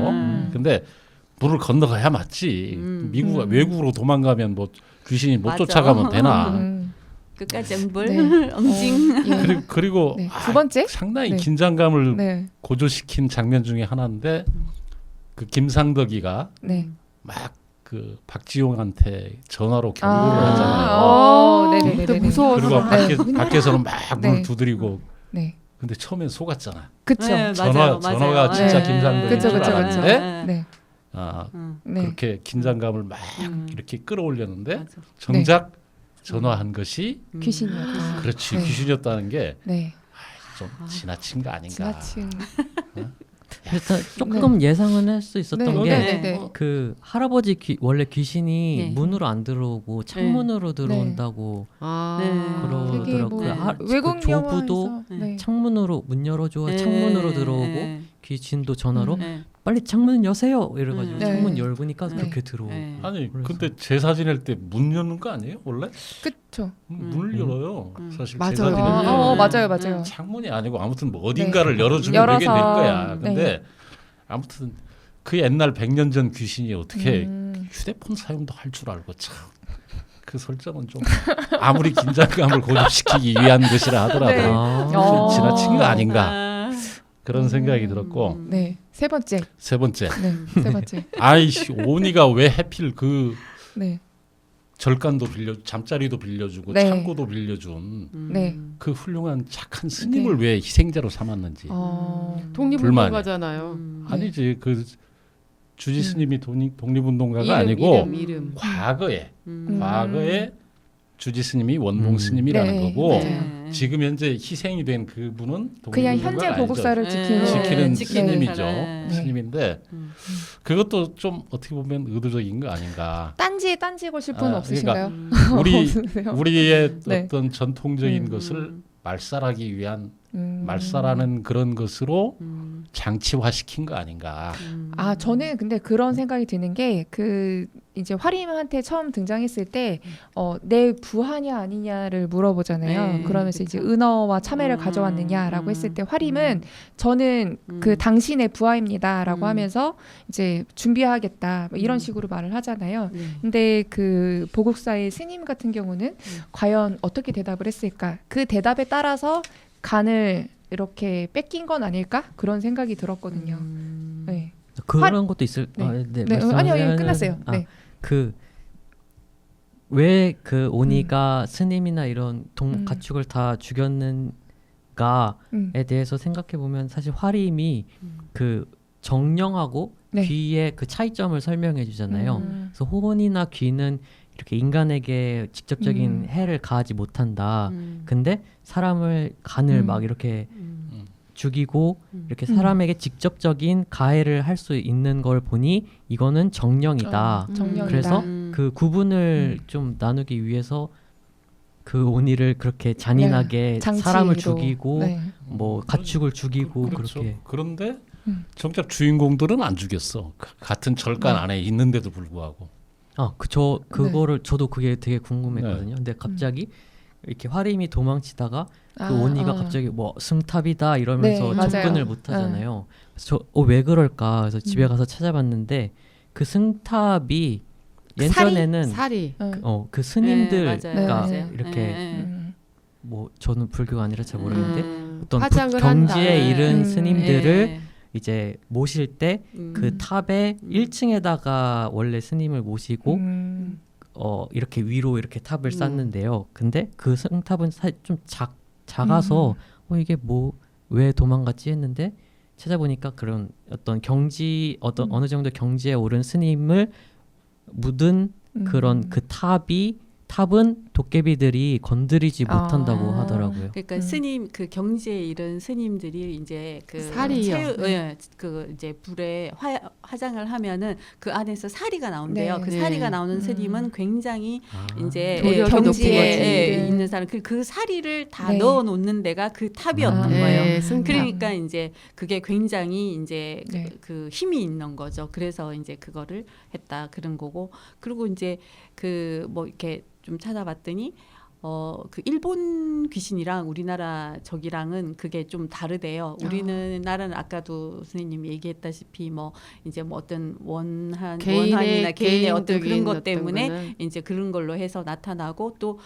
근데 물을 건너가야 맞지. 외국으로 도망가면 뭐 귀신이 못 맞아. 쫓아가면 되나? 끝까지 엉불, 네. 엉징. 예. 그리고 네. 두 번째? 상당히 네. 긴장감을 네. 고조시킨 장면 중에 하나인데 그 김상덕이가 네. 막 그 박지용한테 전화로 경고를 하잖아요. 네네네. 그때 무서워서. 그리고 밖에서는 막 물 네. 두드리고. 네. 근데 처음엔 속았잖아. 그쵸. 네, 전화가 진짜 네. 김상덕인 그쵸, 줄 그쵸, 알았는데 네. 네. 그렇게 긴장감을 막 이렇게 끌어올렸는데 맞아. 정작 전화한 것이 귀신이었다. 그렇지 네. 귀신이었다는 게 좀 네. 지나친 거 아닌가. 지나친. 일단 조금 예상은 할 수 있었던 게 네네네. 그 할아버지 원래 귀신이 네. 문으로 안 들어오고 창문으로 들어온다고 그러더라고요. 되게 뭐 그 외국 조부도 영화에서 네. 창문으로 문 열어줘 네. 창문으로 들어오고 네. 귀신도 전화로 네. 빨리 창문 여세요 이래가지고 네. 창문 열고니까 네. 그렇게 들어오고 네. 아니 그래서. 근데 제사 지낼 때 문 여는 거 아니에요 원래? 그쵸. 문을 열어요. 사실 맞아요. 제사 지낼 때 맞아요. 창문이 아니고 아무튼 뭐 어딘가를 네. 열어주면 되게 될 열어서, 거야. 근데 네. 아무튼 그 옛날 100년 전 귀신이 어떻게 음. 휴대폰 사용도 할 줄 알고 참. 그 설정은 좀 아무리 긴장감을 고조시키기 위한 것이라 하더라도 네. 좀 지나친 거 아닌가 아. 그런 생각이 들었고 네. 세 번째. 세 번째 네. 세 번째. 아이씨 오니가 왜 하필 그 네. 절간도 잠자리도 빌려주고 네. 창고도 빌려준 네. 그 훌륭한 착한 스님을 왜 희생자로 삼았는지 독립운동가잖아요. 아니지 그 주지 스님이 독립운동가가 이름, 아니고 이름. 과거에 주지 스님이 원봉 스님이라는 네, 거고 맞아요. 지금 현재 희생이 된 그분은 그냥 독립운동가가 현재 아니죠. 보국사를 네. 지키는 지키는 스님이죠. 네. 스님인데 그것도 좀 어떻게 보면 의도적인 거 아닌가. 딴지에 딴지 거실 분 아, 없으신가요? 우리 없으세요? 우리의 네. 어떤 전통적인 것을 말살하기 위한 말살하는 그런 것으로 장치화시킨 거 아닌가. 아 저는 근데 그런 생각이 드는 게 그 이제 화림한테 처음 등장했을 때 내 부하냐 아니냐를 물어보잖아요. 네, 그러면서 이제 그쵸. 은어와 참외를 가져왔느냐라고 했을 때 화림은 저는 그 당신의 부하입니다라고 하면서 이제 준비하겠다 뭐 이런 식으로 말을 하잖아요. 근데 그 보국사의 스님 같은 경우는 과연 어떻게 대답을 했을까? 그 대답에 따라서 간을 이렇게 뺏긴 건 아닐까? 그런 생각이 들었거든요. 네. 그런 것도 있을. 네. 아, 네, 네. 아니요, 말씀하세요. 끝났어요. 네. 그 왜 그 오니가 스님이나 이런 가축을 다 죽였는가에 대해서 생각해 보면 사실 화림이 그 정령하고 네. 귀의 그 차이점을 설명해 주잖아요. 그래서 호혼이나 귀는 이렇게 인간에게 직접적인 해를 가하지 못한다. 근데 사람을 간을 막 이렇게 죽이고 이렇게 사람에게 직접적인 가해를 할 수 있는 걸 보니 이거는 정령이다. 정령이다. 그래서 그 구분을 좀 나누기 위해서 그 오니를 그렇게 잔인하게 장치로. 사람을 죽이고 네. 뭐 가축을 죽이고 그렇죠. 그렇게 그런데 정작 주인공들은 안 죽였어. 같은 절간 안에 있는데도 불구하고. 저 그거를 저도 그게 되게 궁금했거든요. 근데 갑자기 이렇게 화림이 도망치다가 그 원희가 갑자기 뭐 승탑이다 이러면서 네, 접근을 못 하잖아요. 그래서 왜 그럴까? 그래서 집에 가서 찾아봤는데 그 승탑이 예전에는 사리. 그 스님들 맞아요. 그러니까 맞아요. 이렇게 뭐 저는 불교가 아니라 잘 모르는데 어떤 화장을 경지에 한다. 이른 스님들을 네. 이제 모실 때 그 탑의 1층에다가 원래 스님을 모시고 이렇게 위로 이렇게 탑을 쌓는데요. 근데 그 승탑은 좀 작아서 이게 뭐 왜 도망갔지 했는데 찾아보니까 그런 어떤 어느 정도 경지에 오른 스님을 묻은 그런 그 탑은 도깨비들이 건드리지 못한다고 하더라고요. 그러니까 스님 그 경지에 이른 스님들이 이제 그 살이요. 그 이제 불에 화장을 하면은 그 안에서 사리가 나온대요. 네. 그 네. 사리가 나오는 스님은 굉장히 이제 도력이 경지에 높은 있는 사람 그 사리를 다 네. 넣어 놓는 데가 그 탑이었던 네. 거예요. 승탑. 그러니까 이제 그게 굉장히 이제 네. 그 힘이 있는 거죠. 그래서 이제 그거를 했다 그런 거고. 그리고 이제 그 뭐 이렇게 좀 찾아봤더니 그 일본 귀신이랑 우리나라 저기랑은 그게 좀 다르대요. 우리는 나라는 아까도 선생님이 얘기했다시피 뭐 이제 뭐 어떤 원한이나 개인의 어떤 그런 것 때문에 이제 그런 걸로 해서 나타나고 또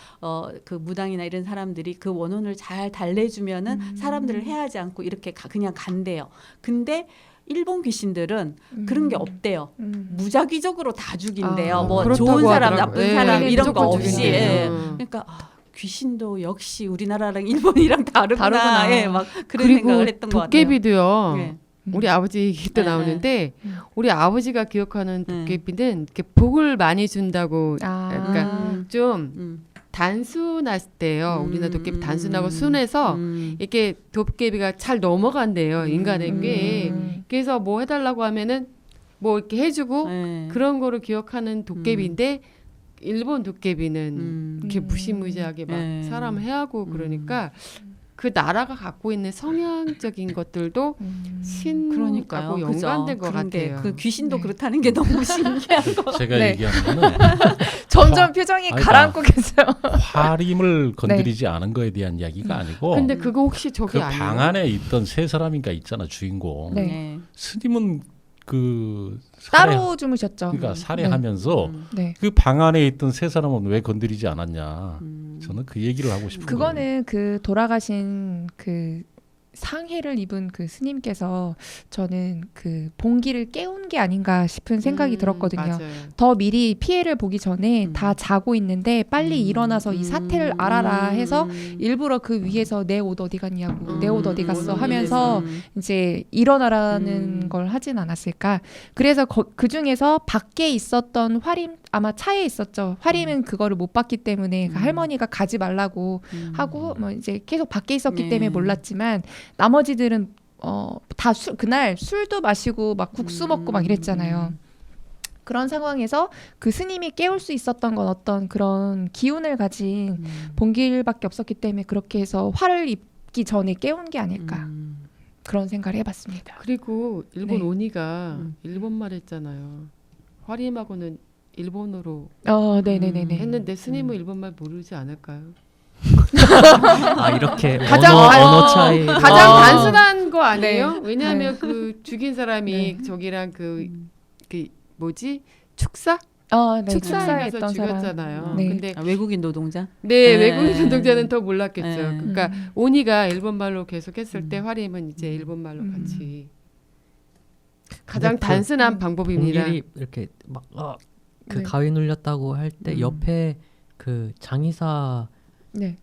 그 무당이나 이런 사람들이 그 원혼을 잘 달래주면은 사람들을 해하지 않고 이렇게 그냥 간대요. 근데 일본 귀신들은 그런 게 없대요. 무작위적으로 다 죽인대요. 뭐 좋은 사람, 나쁜 사람 이런 거 없이. 그러니까 귀신도 역시 우리나라랑 일본이랑 다르구나. 막 그런 생각을 했던 것 같아요. 도깨비도요. 네. 우리 아버지 얘기 때 나오는데 우리 아버지가 기억하는 도깨비는 이렇게 복을 많이 준다고 그러니까 좀 단순했대요. 우리나라 도깨비 단순하고 순해서 이렇게 도깨비가 잘 넘어간대요. 인간에게. 그래서 뭐 해달라고 하면은 뭐 이렇게 해주고 그런 거를 기억하는 도깨비인데 일본 도깨비는 이렇게 무시무시하게 막 사람 해하고 그러니까 그 나라가 갖고 있는 성향적인 것들도 신하고 연관된 것 같아요. 그 귀신도 그렇다는 게 너무 신기한 거. 제가 네. 얘기한 거는 점점 표정이 가라앉고 계세요. 화림을 건드리지 않은 거에 대한 이야기가 아니고 근데 그거 혹시 저기 그 방 안에 있던 세 사람인가 있잖아 주인공. 네. 스님은 그 따로 주무셨죠. 그러니까 살해하면서 네. 그 방 안에 있던 세 사람은 왜 건드리지 않았냐. 저는 그 얘기를 하고 싶은 거예요. 그거는 그 돌아가신 그 상해를 입은 그 스님께서 저는 그 봉기를 깨운 게 아닌가 싶은 생각이 들었거든요. 맞아요. 더 미리 피해를 보기 전에 다 자고 있는데 빨리 일어나서 이 사태를 알아라 해서 일부러 그 위에서 내 옷 어디 갔냐고 내 옷 어디 갔어 하면서 이제 일어나라는 걸 하진 않았을까. 그래서 그 중에서 밖에 있었던 화림 아마 차에 있었죠. 화림은 그거를 못 봤기 때문에 그 할머니가 가지 말라고 하고 뭐 이제 계속 밖에 있었기 때문에 몰랐지만 나머지들은 다 그날 술도 마시고 막 국수 먹고 막 이랬잖아요. 그런 상황에서 그 스님이 깨울 수 있었던 건 어떤 그런 기운을 가진 봉길밖에 없었기 때문에 그렇게 해서 화를 입기 전에 깨운 게 아닐까 그런 생각을 해봤습니다. 그리고 일본 네. 오니가 일본말 했잖아요. 화림하고는 일본어로 네네네네. 했는데 스님은 일본말 모르지 않을까요? 이렇게 가장 언어 차이 가장 단순한 거 아니에요? 네. 왜냐하면 그 죽인 사람이 저기랑 그 뭐지 축사? 네. 축사에 가서 축사했던 사람. 죽였잖아요. 네. 근데 외국인 노동자? 네, 외국인 노동자는 더 몰랐겠죠. 네. 그러니까 오니가 일본말로 계속 했을 때 화림은 이제 일본말로 같이 가장 단순한 방법입니다. 봉길이 이렇게 막 그 네. 가위 눌렸다고 할 때 옆에 그 장의사 네.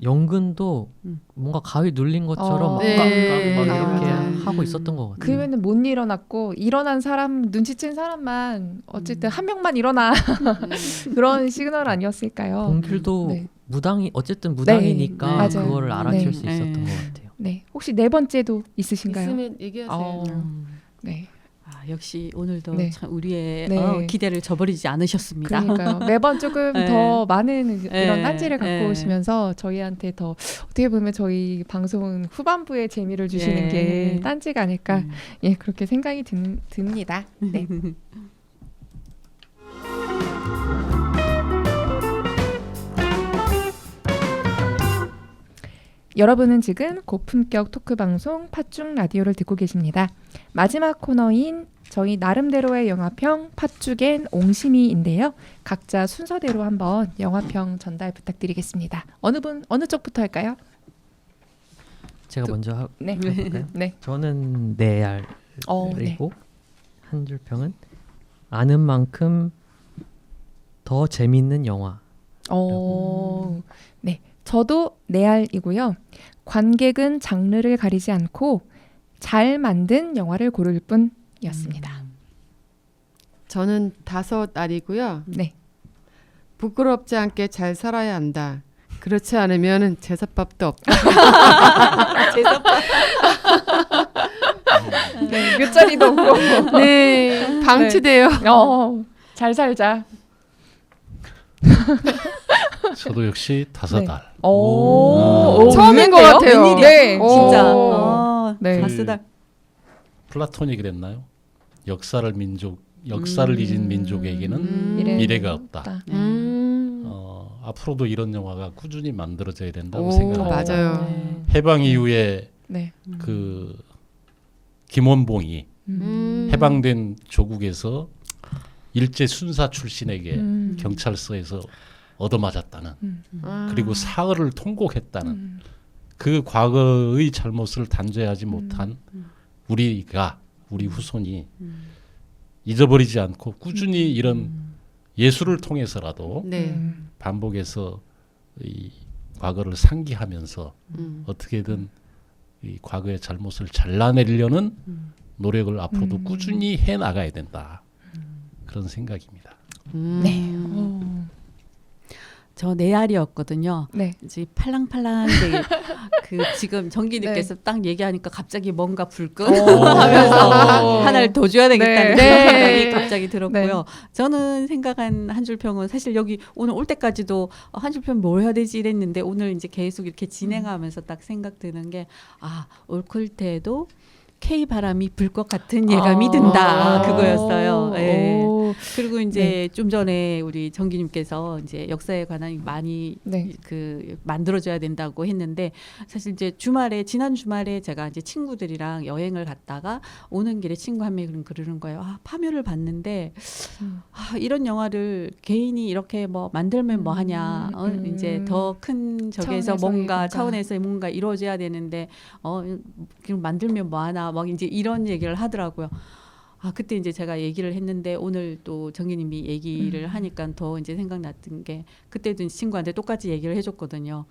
영근도 뭔가 가위 눌린 것처럼 막, 네. 막 이렇게 맞아요. 하고 있었던 것 같아요. 그러면은 못 일어났고 일어난 사람 눈치챈 사람만 어쨌든 한 명만 일어나 그런 시그널 아니었을까요? 봉길도 네. 어쨌든 무당이니까 네, 맞아요. 그거를 알아챌 네. 수 있었던 것 같아요. 네. 혹시 네 번째도 있으신가요? 있으면 얘기하세요. 네. 역시 오늘도 네. 참 우리의 네. 기대를 저버리지 않으셨습니다. 그러니까요. 매번 조금 네. 더 많은 이런 네. 딴지를 갖고 네. 오시면서 저희한테 더 어떻게 보면 저희 방송은 후반부에 재미를 주시는 네. 게 딴지가 아닐까 그렇게 생각이 듭니다. 네. 여러분은 지금 고품격 토크 방송 팟중 라디오를 듣고 계십니다. 마지막 코너인 저희 나름대로의 영화평 팟죽엔 옹심이인데요. 각자 순서대로 한번 영화평 전달 부탁드리겠습니다. 어느 쪽부터 할까요? 제가 먼저 네. 해볼까요? 네. 저는 네 네. 알이고 한 줄 평은 아는 만큼 더 재밌는 영화. 네. 저도 네알이고요. 관객은 장르를 가리지 않고 잘 만든 영화를 고를 뿐이었습니다. 저는 5알이고요. 네. 부끄럽지 않게 잘 살아야 한다. 그렇지 않으면 제사밥도 없다. 네, 몇 자리도 없고. 네, 방치돼요. 잘 살자. 저도 역시 5알. 처음인 것 같아요. 웬일이야? 네, 진짜. 네. 가스달. 플라톤이 그랬나요? 역사를 잊은 민족에게는 미래가 없다. 앞으로도 이런 영화가 꾸준히 만들어져야 된다고 생각합니다. 맞아요. 해방 이후에 네. 그 김원봉이 해방된 조국에서 일제 순사 출신에게 경찰서에서 얻어맞았다는 그리고 사흘을 통곡했다는 그 과거의 잘못을 단죄하지 못한 우리 후손이 잊어버리지 않고 꾸준히 이런 예술을 통해서라도 네. 반복해서 이 과거를 상기하면서 어떻게든 이 과거의 잘못을 잘라내려는 노력을 앞으로도 꾸준히 해 나가야 된다. 그런 생각입니다. 네. 저 네알이었거든요. 네. 이제 팔랑팔랑하게 그 지금 정기님께서 딱 얘기하니까 갑자기 뭔가 불끈 오. 하면서 하나를 더 줘야 되겠다는 네. 생각이 갑자기 들었고요. 네. 저는 생각한 한 줄 평은 사실 여기 오늘 올 때까지도 한 줄 평 뭘 해야 되지 이랬는데 오늘 이제 계속 이렇게 진행하면서 딱 생각 드는 게 올클 때도 K 바람이 불 것 같은 예감이 든다 그거였어요. 네. 그리고 이제 좀 전에 우리 정기님께서 이제 역사에 관한 많이 네. 그 만들어줘야 된다고 했는데 사실 이제 지난 주말에 제가 이제 친구들이랑 여행을 갔다가 오는 길에 친구 한 명이 그러는 거예요. 파묘를 봤는데 이런 영화를 개인이 이렇게 뭐 만들면 뭐 하냐. 이제 더 큰 적에서 차원에서 뭔가 이루어져야 되는데 그럼 만들면 뭐 하나 막 이제 이런 얘기를 하더라고요. 그때 이제 제가 얘기를 했는데 오늘 또 정기님이 얘기를 하니까 더 이제 생각났던 게 그때도 친구한테 똑같이 얘기를 해줬거든요.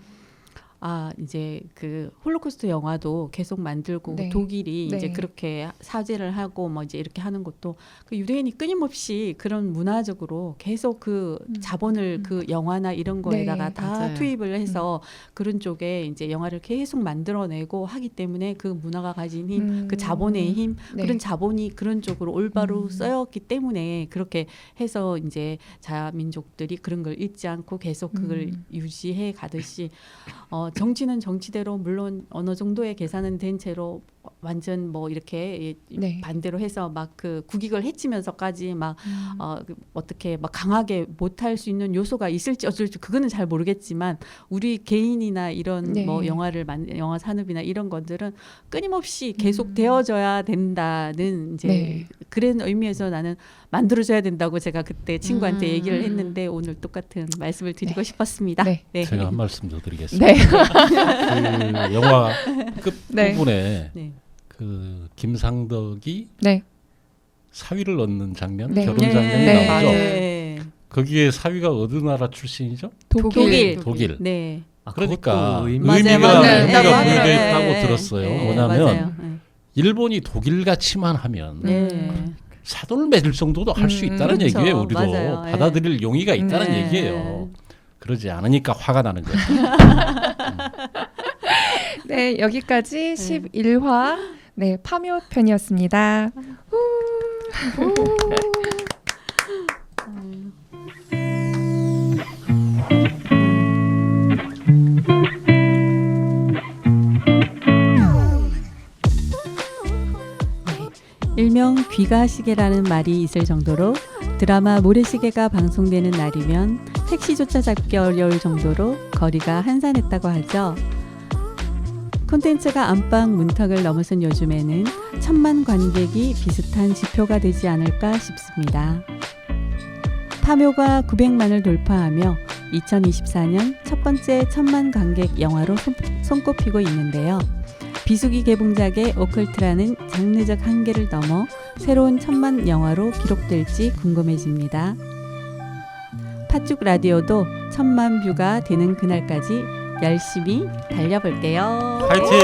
이제 그 홀로코스트 영화도 계속 만들고 네. 독일이 네. 이제 그렇게 사죄를 하고 뭐 이제 이렇게 하는 것도 그 유대인이 끊임없이 그런 문화적으로 계속 그 자본을 그 영화나 이런 거에다가 네. 다 맞아요. 투입을 해서 그런 쪽에 이제 영화를 계속 만들어내고 하기 때문에 그 문화가 가진 힘, 그 자본의 힘, 네. 그런 자본이 그런 쪽으로 올바로 쓰였기 때문에 그렇게 해서 이제 자민족들이 그런 걸 잊지 않고 계속 그걸 유지해 가듯이 정치는 정치대로 물론 어느 정도의 계산은 된 채로 완전 뭐 이렇게 네. 반대로 해서 막 그 국익을 해치면서까지 막 어떻게 막 강하게 못할 수 있는 요소가 있을지 어쩔지 그거는 잘 모르겠지만 우리 개인이나 이런 네. 뭐 영화 산업이나 이런 것들은 끊임없이 계속 되어져야 된다는 이제 네. 그런 의미에서 나는 만들어줘야 된다고 제가 그때 친구한테 얘기를 했는데 오늘 똑같은 말씀을 드리고 싶었습니다. 네. 제가 한 말씀 더 드리겠습니다. 네. 그 영화 끝 네. 부분에 네. 그 김상덕이 네. 사위를 얻는 장면, 네. 결혼 장면이 네. 나오죠. 네. 거기에 사위가 어느 나라 출신이죠? 독일. 네. 그러니까 그것도 맞아요. 의미가 맞아요. 의미가 네. 부여되어 있다고 네. 들었어요. 네. 뭐냐면 맞아요. 네. 일본이 독일 같이만 하면 네. 사돈을 맺을 정도도 할 수 있다는 그렇죠. 얘기예요. 우리도 맞아요. 네. 받아들일 용의가 있다는 네. 얘기예요. 그러지 않으니까 화가 나는 거죠. 네, 여기까지 11화 네, 파묘 편이었습니다. 일명 귀가시계라는 말이 있을 정도로 드라마 모래시계가 방송되는 날이면 택시조차 잡기 어려울 정도로 거리가 한산했다고 하죠. 콘텐츠가 안방 문턱을 넘어선 요즘에는 1000만 관객이 비슷한 지표가 되지 않을까 싶습니다. 파묘가 900만을 돌파하며 2024년 첫 번째 1000만 관객 영화로 손꼽히고 있는데요. 비수기 개봉작의 오컬트라는 장르적 한계를 넘어 새로운 1000만 영화로 기록될지 궁금해집니다. 팥죽 라디오도 1000만 뷰가 되는 그날까지 열심히 달려볼게요. 파이팅!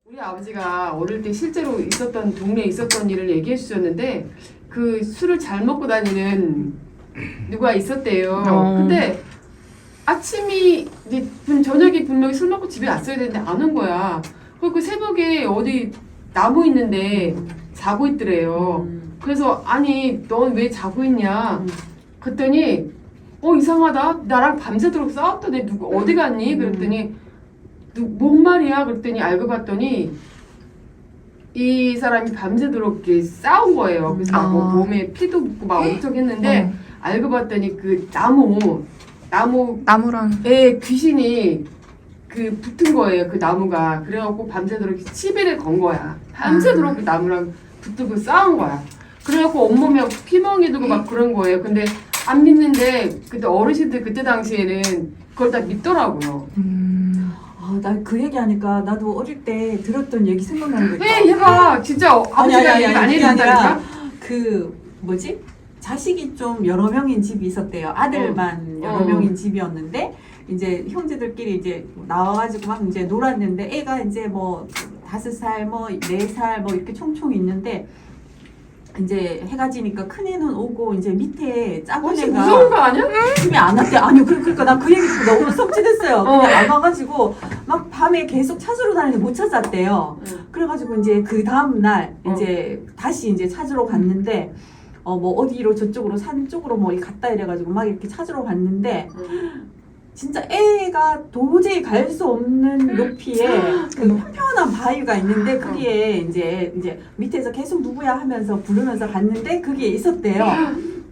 우리 아버지가 어릴 때 실제로 있었던 동네에 있었던 일을 얘기해 주셨는데 그 술을 잘 먹고 다니는 누가 있었대요. 근데 아침이 이제 저녁에 분명히 술 먹고 집에 왔어야 되는데 안 온 거야. 그리고 새벽에 어디 나무 있는데 자고 있더래요. 그래서 아니 넌 왜 자고 있냐? 그랬더니 이상하다. 나랑 밤새도록 싸웠던 애 누구 어디 갔니? 그랬더니 뭔 말이야? 그랬더니 알고 봤더니 이 사람이 밤새도록 이렇게 싸운 거예요. 그래서 막 뭐 몸에 피도 묻고 막 엄청 했는데 알고 봤더니 그 나무랑 귀신이 그 붙은 거예요. 그 나무가. 그래갖고 밤새도록 시비를 건 거야. 밤새도록 그 나무랑 붙고 싸운 거야. 그래갖고 온몸에 피멍이 들고 막 그런 거예요. 근데 안 믿는데 그때 어르신들 그때 당시에는 그걸 다 믿더라고요. 나 그 얘기하니까 나도 어릴 때 들었던 얘기 생각나는 거 있다. 얘가 진짜 아버지가 얘기 많이 그게 아니라 해준다니까? 그 뭐지? 자식이 좀 여러 명인 집이 있었대요. 아들만 여러 명인 집이었는데 이제 형제들끼리 이제 나와가지고 막 이제 놀았는데 애가 이제 뭐 5살, 뭐 4살 뭐 이렇게 총총 있는데 이제 해가 지니까 큰 애는 오고 이제 밑에 작은 애가 무서운 거 아니야? 힘이 안 왔대. 아니요, 그러니까 난 그 얘기 듣고 너무 섬찟했어요. 그냥 안 와가지고 막 밤에 계속 찾으러 다니는데 못 찾았대요. 그래가지고 이제 그 다음 날 이제 다시 이제 찾으러 갔는데 뭐 어디로 저쪽으로 산 쪽으로 뭐 갔다 이래가지고 막 이렇게 찾으러 갔는데 진짜 애가 도저히 갈 수 없는 높이에 그 평평한 바위가 있는데 거기에 이제 밑에서 계속 누구야 하면서 부르면서 갔는데 그게 있었대요.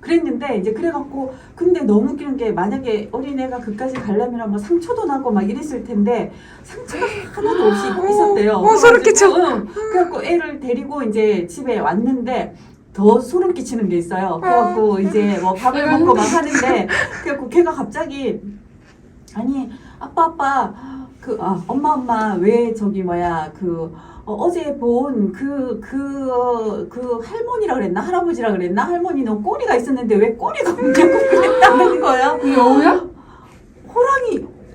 그랬는데 이제 그래갖고 근데 너무 웃기는 게 만약에 어린애가 그까지 가려면 뭐 상처도 나고 막 이랬을 텐데 상처가 하나도 없이 있었대요. 소름 끼쳐. 그래갖고 애를 데리고 이제 집에 왔는데 더 소름 끼치는 게 있어요. 그래갖고 이제 뭐 밥을 먹고 막 하는데 그래갖고 걔가 갑자기 아니 아빠 엄마 왜 저기 뭐야 어제 본 그 할머니라 그랬나 할아버지라 그랬나 할머니는 꼬리가 있었는데 왜 꼬리가 없냐고 그랬다는 거야. 그 여우야?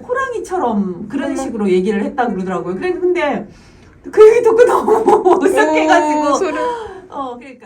호랑이처럼 그런 식으로 얘기를 했다 그러더라고요. 근데 그 얘기 듣고 너무 어색해가지고 소름. 그러니까.